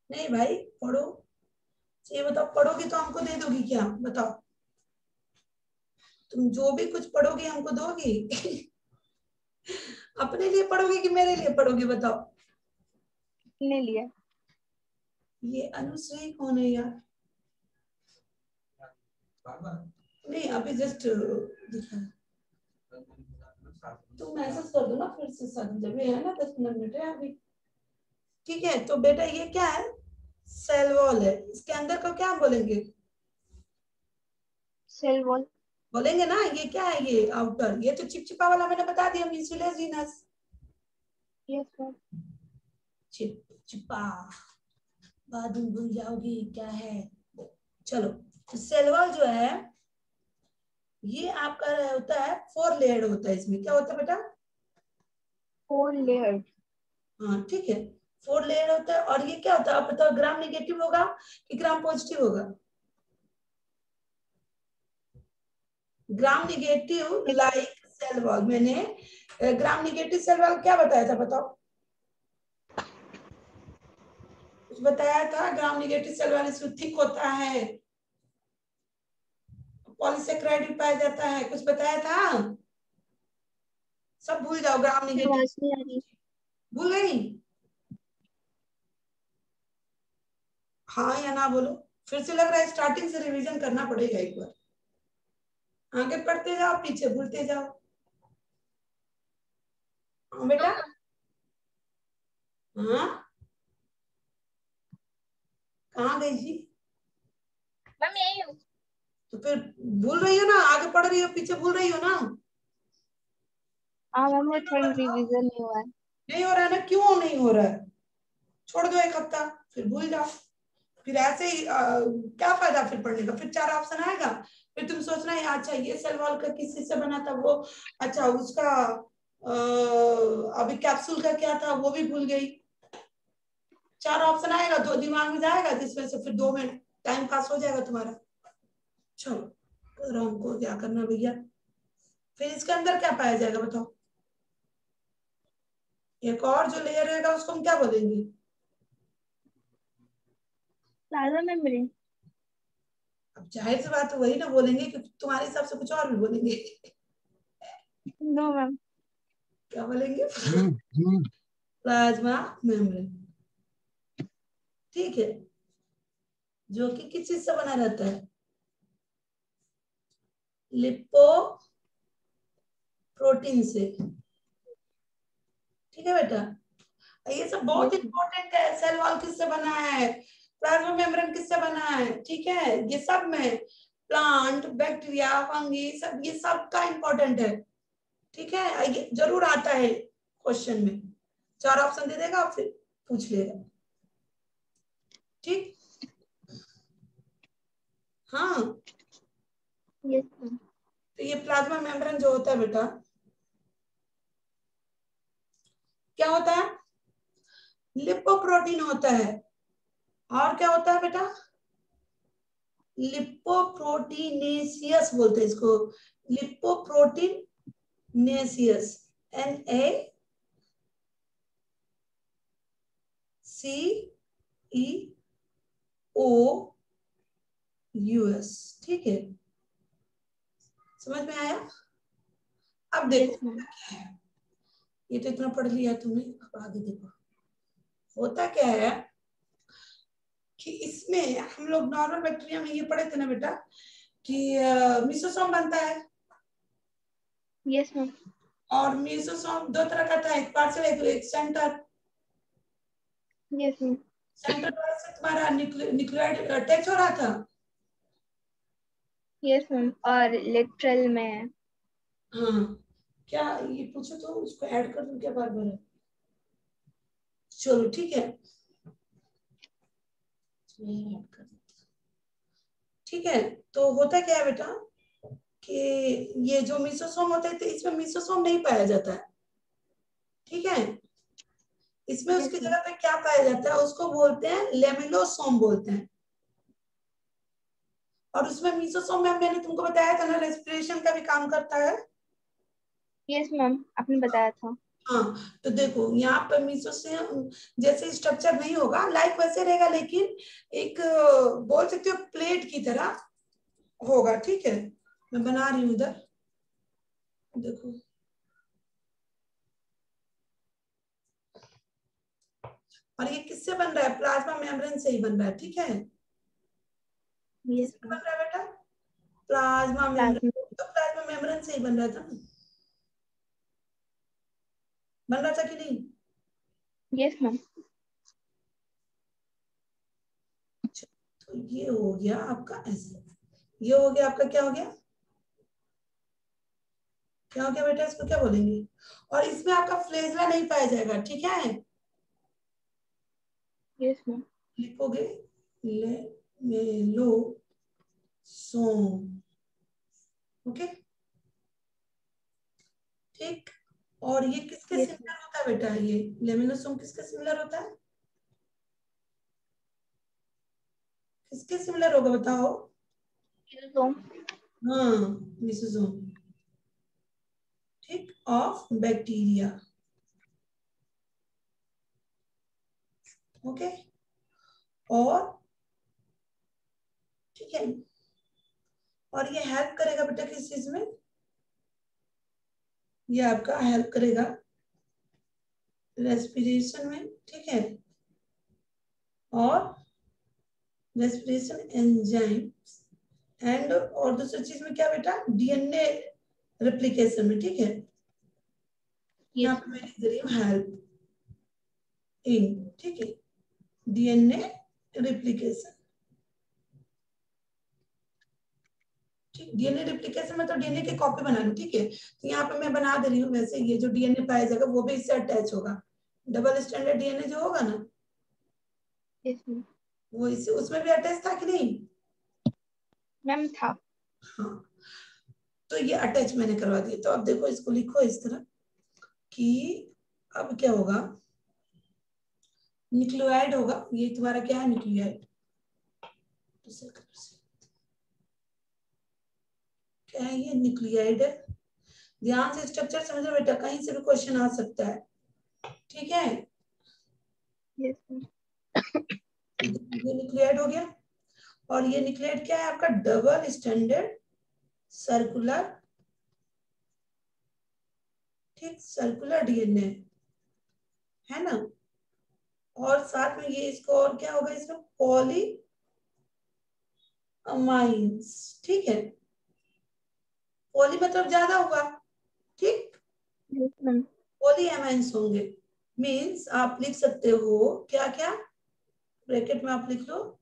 नहीं भाई पढ़ो, ये बताओ, पढ़ोगी तो हमको दे दोगी क्या, बताओ। तुम जो भी कुछ पढ़ोगी हमको दोगी। अपने लिए पढ़ोगे कि मेरे लिए पढ़ोगे बताओ? अपने लिए। ये अनुश्री कौन है यार? नहीं अभी जस्ट दिखा। तुम मैसेज कर दो ना फिर से सर, जब ये है ना 10 मिनट है अभी। ठीक है तो बेटा ये क्या है? सेल वॉल है। इसके अंदर को क्या बोलेंगे? Cell wall. बोलेंगे ना। ये क्या है? ये आउटर। ये तो चिपचिपा वाला मैंने बता दिया, म्यूसिलेजिनस। Yes ma'am. चिपचिपा बाद में भूल जाओगी क्या है। चलो तो सेल वॉल जो है ये आपका होता है 4 लेयर होता है। इसमें क्या होता है बेटा? 4 लेयर। हाँ ठीक है 4 लेयर होता है। और ये क्या होता है आप बताओ? ग्राम नेगेटिव होगा कि ग्राम पॉजिटिव होगा? Gram negative like cell wall. मैंने ग्राम निगेटिव सेल वॉल क्या बताया था बताओ? कुछ बताया था? ग्राम निगेटिव सेल वॉल इसमें थिक होता है, पॉलीसेकेराइड भी पाया जाता है। कुछ बताया था? सब भूल जाओ। ग्राम निगेटिव आवाज नहीं आ रही। भूल गई? हाँ या ना बोलो। फिर से लग रहा है स्टार्टिंग से रिवीजन करना पड़ेगा एक बार। आगे पढ़ते जाओ पीछे भूलते जाओ। हाँ बेटा। हाँ कहाँ गई जी? मैम यही हूँ। तो फिर भूल रही हो ना? आगे पढ़ रही हो पीछे भूल रही हो ना? हाँ मैम वो थोड़ा रिवीजन नहीं हुआ है। नहीं हो रहा है ना? क्यों नहीं हो रहा है? छोड़ दो एक हफ्ता फिर भूल जाओ। फिर ऐसे ही क्या फायदा फिर पढ़ने का? फिर 4 ऑप्शन आएगा। फिर तुम सोचना है अच्छा ये सेल वॉल का किस चीज से बना था वो, अच्छा उसका अभी कैप्सूल का क्या था वो भी भूल गई। 4 ऑप्शन आएगा, 2 दिमाग में जाएगा जिसमें से फिर 2 में टाइम पास हो जाएगा तुम्हारा। चलो तो हमको क्या करना भैया? फिर इसके अंदर क्या पाया जाएगा बताओ? एक और जो लेयर रहेगा उसको हम क्या बोलेंगे? Plasma membrane. अब जाहिर सी बात है वही ना बोलेंगे क्योंकि तुम्हारे हिसाब से कुछ और भी बोलेंगे। No ma'am. क्या बोलेंगे? Plasma membrane. ठीक है जो कि किस चीज से बना रहता है? लिपो प्रोटीन से। ठीक है बेटा ये सब बहुत यस इंपॉर्टेंट है। सेल वॉल किससे बना है? प्लाज्मा मेम्ब्रेन किससे बना है? ठीक है ये सब में प्लांट बैक्टीरिया फंगी सब ये सब का इंपॉर्टेंट है। ठीक है ये जरूर आता है क्वेश्चन में। 4 ऑप्शन दे देगा फिर पूछ लेगा। ठीक। हाँ यस मैम। तो ये प्लाज्मा मेम्ब्रेन जो होता है बेटा क्या होता है? लिपोप्रोटीन होता है। और क्या होता है बेटा? लिपोप्रोटीनेशियस बोलते हैं इसको। लिपोप्रोटीनेशियस NaCeOUS। ठीक है समझ में आया? अब देखो यस मैम। क्या है। ये तो इतना पढ़ लिया तुमने, अब आगे देखो होता क्या है कि इसमें हम लोग नॉर्मल बैक्टीरिया में ये पढ़े थे ना बेटा कि मिसोसोम बनता है। Yes ma'am. और मिसोसोम 2 तरह का था, एक पार्शियल एक सेंटर। Yes ma'am. सेंटर पर से तुम्हारा न्यूक्लियोइड अटैच हो रहा था। यस मैम और लेटरल में। हाँ क्या ये पूछो तो उसको ऐड कर दूं क्या बार बार? चलो ठीक है ऐड कर देते। ठीक है तो होता क्या है बेटा कि ये जो मिसोसोम होते थे इसमें मिसोसोम नहीं पाया जाता है। ठीक है इसमें यस उसकी मैम। जगह पे क्या पाया जाता है? उसको बोलते हैं लेमिलोसोम बोलते हैं। और उसमें मिसोसोम में मैंने तुमको बताया था ना रेस्पिरेशन का भी काम करता है। यस मैम आपने बताया था। हाँ तो देखो यहाँ पर मिसोसोम जैसे स्ट्रक्चर नहीं होगा, लाइक वैसे रहेगा लेकिन एक बोल सकते हो प्लेट की तरह होगा। ठीक है मैं बना रही हूँ इधर देखो। और ये किससे बन रहा है? प्लाज्मा मेम्ब्रेन से ही बन रहा है, ठीक है। यस किससे बन रहा है बेटा? Plasma membrane. प्लाज्मा। तो प्लाज्मा मेम्ब्रेन से ही बन रहा था ना, बन रहा था कि नहीं? Yes ma'am. तो ये हो गया आपका ऐसे, ये हो गया आपका, क्या हो गया, क्या हो गया बेटा, इसको क्या बोलेंगे? और इसमें आपका फ्लेजला नहीं पाया जाएगा, ठीक है। Yes ma'am. लिखोगे ले मेलो सोम, ओके, ठीक। और ये किसके यस सिमिलर होता है बेटा? ये लेमिनोसोम किसके सिमिलर होता है? किसके सिमिलर होगा बताओ? मैम। हाँ, लिसोसोम, ठीक, ऑफ बैक्टीरिया, ओके। और ठीक है, और ये हेल्प करेगा बेटा किस चीज में? ये आपका हेल्प करेगा रेस्पिरेशन में, ठीक है, और रेस्पिरेशन एंजाइम एंड, और दूसरी चीज में क्या बेटा? डीएनए रेप्लिकेशन में, ठीक है। यहाँ यस पे मैं लिख दे रही हूँ हेल्प इन, ठीक है, डीएनए रेप्लिकेशन, ठीक। डीएनए रेप्लिकेशन में तो डीएनए की कॉपी बना लूं, ठीक है। तो यहाँ पे मैं बना दे रही हूँ, वैसे ये जो डीएनए पाया जाएगा वो भी इससे अटैच होगा, डबल स्टैंडर्ड डीएनए जो होगा ना, यस मैम। वो इससे उसमें भी अटैच था कि नहीं? मैम था। हाँ, तो ये अटैच मैंने करवा दिया। तो अब देखो, इसको लिखो इस तरह कि अब क्या होगा, न्यूक्लियोइड होगा, ये तुम्हारा क्या है? न्यूक्लियोइड, क्या है ये? न्यूक्लियोइड है। ध्यान से स्ट्रक्चर समझो बेटा, कहीं से भी क्वेश्चन आ सकता है, ठीक है। Yes ma'am. ये न्यूक्लियोइड हो गया। और ये न्यूक्लियोइड क्या है आपका? डबल स्टैंडर्ड सर्कुलर, ठीक, सर्कुलर डीएनए है ना। और साथ में ये इसको और क्या होगा इसमें? पॉली अमाइंस, ठीक है। पॉली मतलब ज्यादा होगा, ठीक, यस मैम। पॉली अमाइंस होंगे। मीन्स आप लिख सकते हो क्या क्या, ब्रैकेट में आप लिख लो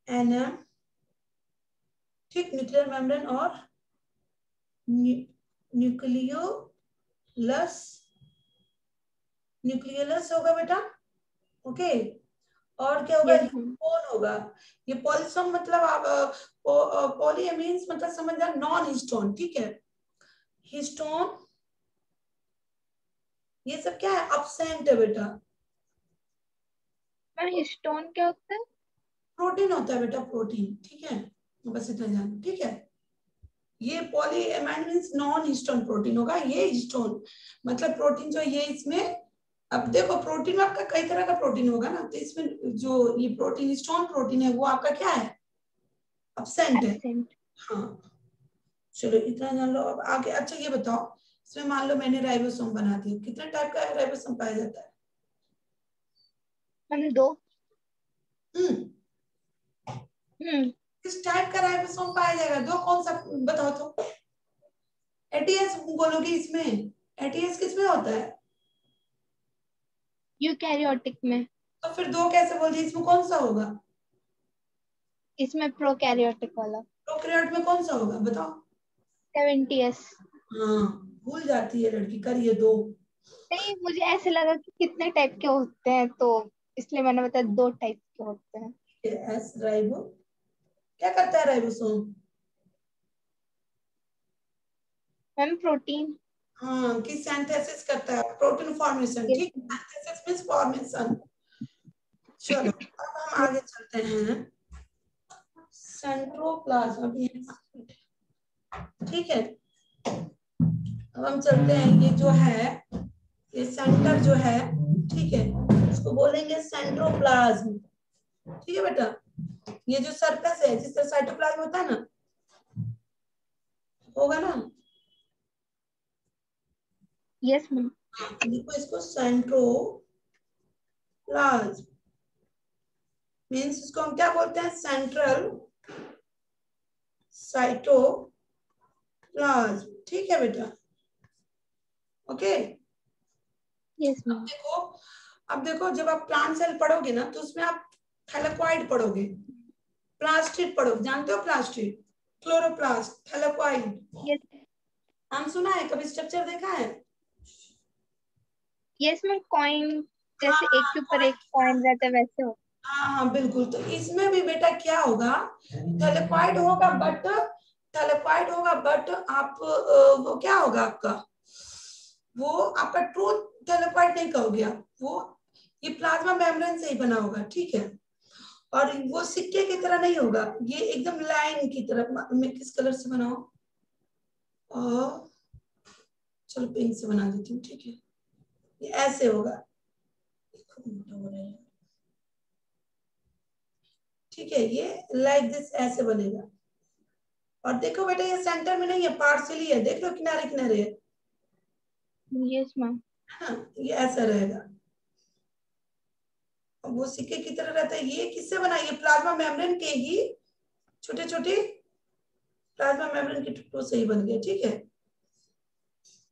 एनएम, ठीक, न्यूक्लियर मेम्ब्रेन और न्यूक्लियोलस, न्यूक्लियोलस होगा बेटा, ओके। और क्या होगा? Yes ma'am. हिस्टोन होगा। ये पॉलिसम मतलब आप पॉलीएमीन्स मतलब समझ जाए नॉन हिस्टोन, ठीक है। हिस्टोन ये सब क्या है? अपसेंट है बेटा। मैम स्टोन क्या होता है? प्रोटीन होता है बेटा, प्रोटीन, ठीक है। बस इतना जानो, ठीक है। ये polyamide means non histone protein होगा। ये हिस्टोन मतलब प्रोटीन जो ये इसमें, अब देखो प्रोटीन में आपका कई तरह का प्रोटीन होगा ना, तो इसमें जो ये प्रोटीन हिस्टोन प्रोटीन है वो आपका क्या है? अपसेंट है। एब्सेंट। हाँ, चलो इतना जान लो। अब आगे, अच्छा ये बताओ, इसमें मान लो मैंने राइबोसोम बना दिया, कितने टाइप का राइबोसोम पाया जाता है? मैम 2। हम्म, हम्म। किस टाइप का राइबोसोम पाया जाएगा? दो, कौन सा बताओ तो। एटीएस बोलोगी इसमें? एटीएस किसमें होता है? यूकैरियोटिक में। तो फिर दो कैसे बोल दिए? इसमें कौन सा होगा? इसमें प्रोकैरियोटिक वाला। प्रोकैरियोट में कौन सा होगा बताओ? 70s। हाँ, भूल जाती है लड़की, करिए दो। नहीं मुझे ऐसे लगा कि कितने टाइप के होते हैं तो इसलिए मैंने बताया 2 टाइप के होते हैं। एस राइबो, क्या करता है राइबोसोम? Ma'am protein. हाँ, की सिंथेसिस करता है, प्रोटीन फॉर्मेशन, यस ठीक, सिंथेसिस मींस फॉर्मेशन। चलो अब हम आगे चलते हैं, सेंट्रोप्लाज्म, ठीक है। अब हम चलते हैं, ये जो है, ये सेंटर जो है, ठीक है, इसको बोलेंगे सेंट्रोप्लाज्म, ठीक है बेटा। ये जो सरफेस है, जिस तरह साइटोप्लाज्म होता है ना, होगा ना। Yes ma'am. देखो इसको सेंट्रोप्लाज्म प्लाज्म मीन्स इसको हम क्या बोलते हैं, सेंट्रल साइटोप्लाज्म। ठीक है बेटा, ओके। Yes ma'am. अब देखो जब आप प्लांट सेल पढ़ोगे ना तो उसमें आप थैलेकॉइड पढ़ोगे, प्लास्टिड पढ़ोगे, जानते हो प्लास्टिड, क्लोरोप्लास्ट, थैलेकॉइड। यस नाम सुना है, कभी स्ट्रक्चर देखा है? यस मैम, कॉइन हाँ जैसे एक के ऊपर coin, एक कॉइन रहता है वैसे हो। हाँ बिल्कुल। तो इसमें भी बेटा क्या होगा, थैलेकॉइड होगा बट, थैलेकॉइड होगा बट आप वो क्या होगा आपका, वो आपका ट्रू थैलेकॉइड नहीं कहोगे आप, वो ये प्लाज्मा मेम्ब्रेन से ही बना होगा, ठीक है। और वो सिक्के की तरह नहीं होगा, ये एकदम लाइन की तरह। मैं किस कलर से बनाऊं, चलो पिंक से बना देती हूँ, ठीक है। ये ऐसे होगा, ठीक है, ये लाइक दिस ऐसे बनेगा। और देखो बेटा ये सेंटर में नहीं है, पार्शियली है, देख लो किनारे किनारे है। Yes ma'am. हाँ, ये ऐसा रहेगा, वो सिक्के की तरह रहता है। ये किससे बना, ये प्लाज्मा मेम्ब्रेन के ही छोटे छोटे प्लाज्मा मेम्ब्रेन के टुकड़ों से ही बन गया, ठीक है।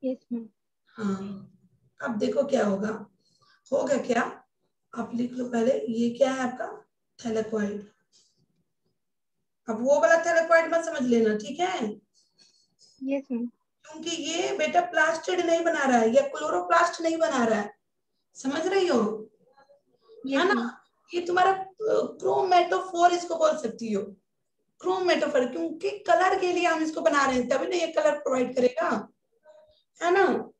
Yes ma'am. हाँ, अब देखो क्या होगा क्या, आप लिख लो पहले, ये क्या है आपका थैलेकॉइड। अब वो वाला थैलेकॉइड मत समझ लेना, ठीक है, यस मैम। क्योंकि ये बेटा प्लास्टिड नहीं बना रहा है, या क्लोरोप्लास्ट नहीं बना रहा है, समझ रही हो, है यस ना। मैम। ये तुम्हारा क्रोमेटोफोर इसको बोल सकती हो, क्रोमेटोफोर, क्योंकि कलर के लिए हम इसको बना रहे हैं, तभी ना ये कलर प्रोवाइड करेगा, है ना।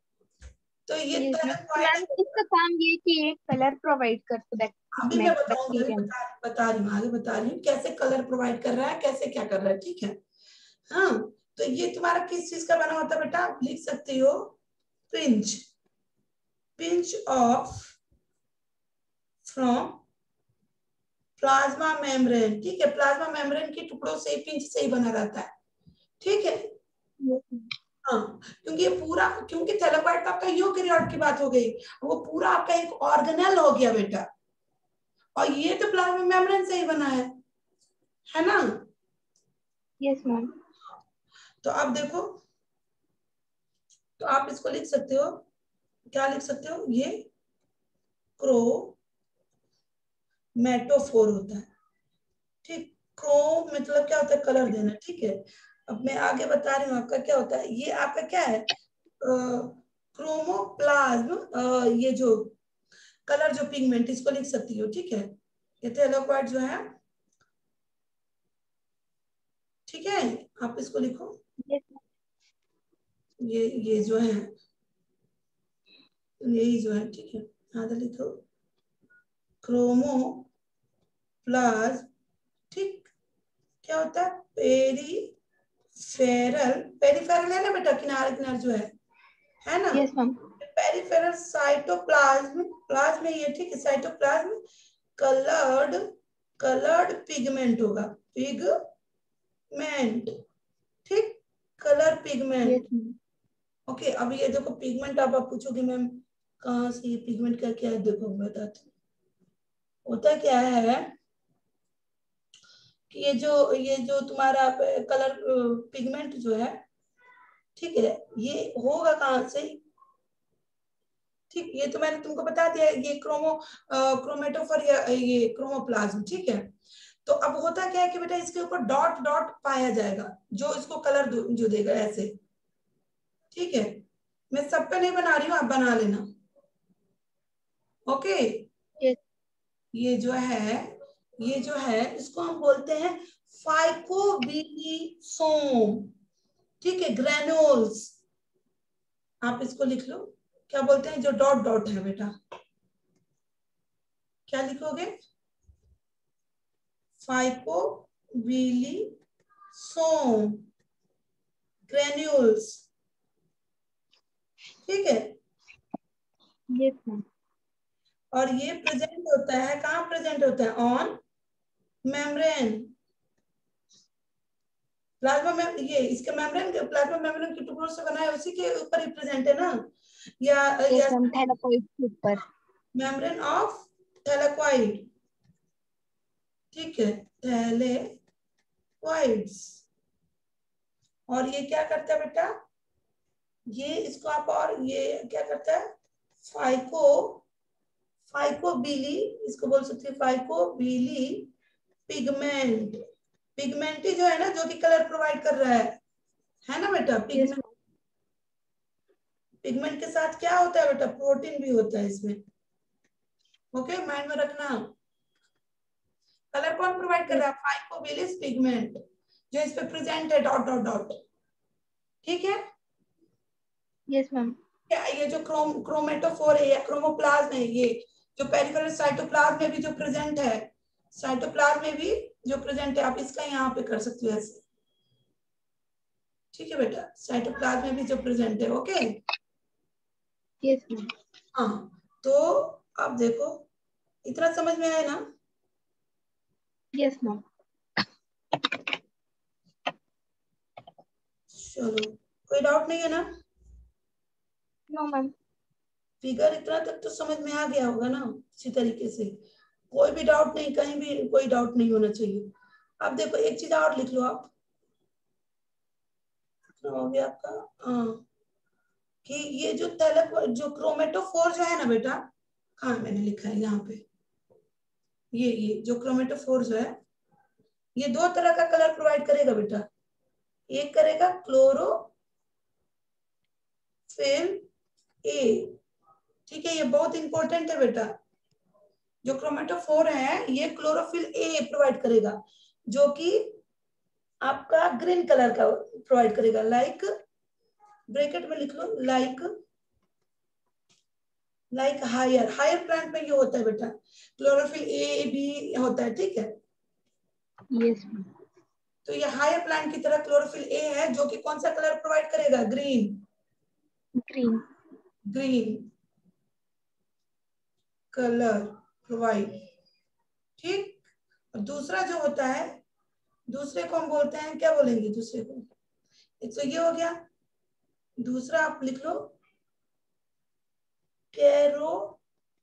तो ये यस मैम, तो मैम थैलेकॉइड, इसका काम ये है कि ये कलर प्रोवाइड करते अभी मैं इसमें बताऊंगी, अभी बैक्टीरिया में। बता रही हूँ, आगे बता रही हूँ कैसे कलर प्रोवाइड कर रहा है, कैसे क्या कर रहा है, ठीक है। हाँ, तो ये तुम्हारा किस चीज का बना होता है बेटा, आप लिख सकते हो pinch, pinch of from plasma membrane, ठीक है, प्लाज्मा मेम्ब्रेन के टुकड़ों से पिंच से ही बना रहता है, ठीक है। Yes ma'am. हाँ, क्योंकि ये पूरा, क्योंकि थैलेकॉइड तो आपका यूकेरियोट की बात हो गई, वो पूरा आपका एक ऑर्गेनेल हो गया बेटा, और ये तो प्लाज्मा मेम्ब्रेन से ही बना है ना। Yes ma'am. तो आप देखो, तो आप इसको लिख सकते हो, क्या लिख सकते हो, ये क्रोमेटोफोर होता है, ठीक। क्रोम मतलब क्या होता है, कलर देना, ठीक है। अब मैं आगे बता रही हूँ आपका क्या होता है, ये आपका क्या है, क्रोमोप्लाज्म, ये जो कलर जो पिगमेंट, इसको लिख सकती हो, ठीक है। ये थैलेकॉइड जो है, ठीक है, आप इसको लिखो, यस ये जो है, यही जो है, ठीक है, आधा लिखो, क्रोमोप्लाज्म, ठीक। क्या होता है, पेरीफेरल, पेरीफेरल है ना बेटा, किनारे किनारे जो है ना। Yes ma'am. Peripheral cytoplasm, plasm में ये, ठीक है, साइटोप्लाज्म कलर्ड, कलर्ड पिगमेंट होगा, पिगमेंट, ठीक, colour pigment, yes ma'am. Okay. अब ये देखो पिगमेंट, आप पूछोगे मैम कहाँ से ये पिगमेंट का क्या है, देखो बताते हैं। होता क्या है कि ये जो तुम्हारा कलर पिगमेंट जो है, ठीक है, ये होगा कहाँ से, ठीक, ये तो मैंने तुमको बता दिया, ये क्रोमेटोफर या ये क्रोमोप्लाज्म, ठीक है। तो अब होता क्या है कि बेटा इसके ऊपर डॉट डॉट पाया जाएगा, जो इसको कलर जो देगा ऐसे, ठीक है। मैं सब पे नहीं बना रही हूँ, आप बना लेना, ओके। यस ये जो है, ये जो है इसको हम बोलते हैं फाइकोबिलिसोम, ठीक है, ग्रेन्यूल्स, आप इसको लिख लो, क्या बोलते हैं जो डॉट डॉट है बेटा, क्या लिखोगे, फाइकोबिलिसोम ग्रेन्यूल्स, ठीक है। Yes ma'am. और ये प्रेजेंट होता है, कहाँ प्रेजेंट होता है, ऑन मेम्ब्रेन, प्लाज्मा में, ये इसके मेम्ब्रेन, प्लाज्मा मेम्ब्रेन के टुकड़ों से बना है, उसी के ऊपर ही प्रेजेंट है ना, या यस मैम, थैलेकॉइड के ऊपर। मेम्ब्रेन ऑफ थैलेक्वाइड, ठीक है, थैलेक्वाइड्स। और ये क्या करता है बेटा, ये इसको आप, और ये क्या करता है, फाइकोबिली, इसको बोल सकते हैं फाइकोबिली पिगमेंट। पिगमेंट ही जो है ना, जो कि कलर प्रोवाइड कर रहा है ना बेटा। पिगमेंट, पिगमेंट के साथ क्या होता है बेटा, प्रोटीन भी होता है इसमें। ओके, माइंड में रखना। कलर कौन प्रोवाइड कर रहा है, फाइकोबिलिस पिगमेंट, जो इस पे प्रेजेंट है, डॉट डॉट डॉट, ठीक है। Yes ma'am. ये जो क्रोमेटोफोर है या क्रोमोप्लाज्म है, ये जो पेरिफेरल साइटोप्लाज्म में भी जो प्रेजेंट है, साइटोप्लाज्म में भी जो प्रेजेंट है, आप इसका यहाँ पे कर सकते हो ऐसे, ठीक है बेटा, साइटोप्लाज्म में भी जो प्रेजेंट है। Okay, yes ma'am. हाँ, तो अब देखो, इतना समझ में आया ना? Yes ma'am. चलो, कोई डाउट नहीं है ना? No ma'am. फिगर इतना तक तो समझ में आ गया होगा ना, इसी तरीके से। कोई भी डाउट नहीं, कहीं भी कोई डाउट नहीं होना चाहिए। अब देखो, एक चीज और लिख लो आप, हो गया आपका, हाँ, कि ये जो जो क्रोमेटोफोर जो है ना बेटा, हाँ मैंने लिखा है यहाँ पे, ये जो क्रोमेटोफोर जो है, ये दो तरह का कलर प्रोवाइड करेगा बेटा। एक करेगा क्लोरोफिल ए, ठीक है, ये बहुत इंपॉर्टेंट है बेटा। जो क्रोमेटोफोर है, ये क्लोरोफिल ए प्रोवाइड करेगा, जो कि आपका ग्रीन कलर का प्रोवाइड करेगा। लाइक, ब्रैकेट में लिख लो, लाइक हायर प्लांट में ये होता है बेटा, क्लोरोफिल ए बी होता है, ठीक है। Yes ma'am. तो ये हायर प्लांट की तरह क्लोरोफिल ए है, जो कि कौन सा कलर प्रोवाइड करेगा, ग्रीन कलर प्रोवाइड, ठीक। और दूसरा जो होता है, दूसरे को हम बोलते हैं, क्या बोलेंगे दूसरे को, एक तो ये हो गया, दूसरा आप लिख लो कैरोटीनॉइड,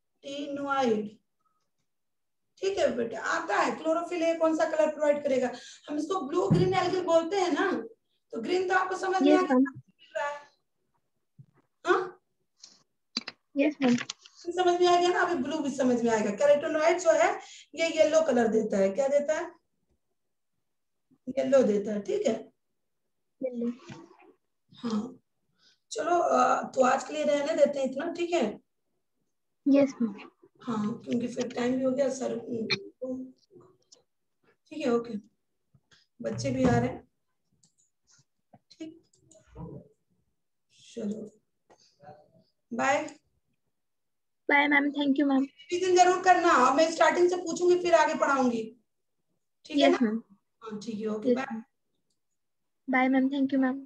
ठीक है बेटा। आता है क्लोरोफिल ए कौन सा कलर प्रोवाइड करेगा, हम इसको ब्लू ग्रीन एल्गिल बोलते हैं ना, तो ग्रीन तो आपको समझ में आ रहा है, हाँ, यस मैम। समझ में आ गया ना? अभी ब्लू भी समझ में आएगा। कैरोटीनॉइड जो है, ये येलो कलर देता है, क्या देता है, येलो देता है, ठीक है। हाँ, चलो, तो आज के लिए रहने देते हैं इतना, ठीक है। Yes ma'am. हाँ, क्योंकि फिर टाइम भी हो गया सर, ठीक है। ओके, बच्चे भी आ रहे हैं, ठीक, चलो, bye. Bye ma'am, thank you ma'am. Revision जरूर करना, और मैं स्टार्टिंग से पूछूंगी फिर आगे पढ़ाऊंगी, ठीक है ना? Yes ma'am. हाँ ठीक है, okay, yes bye. Ma'am. Bye ma'am, thank you ma'am.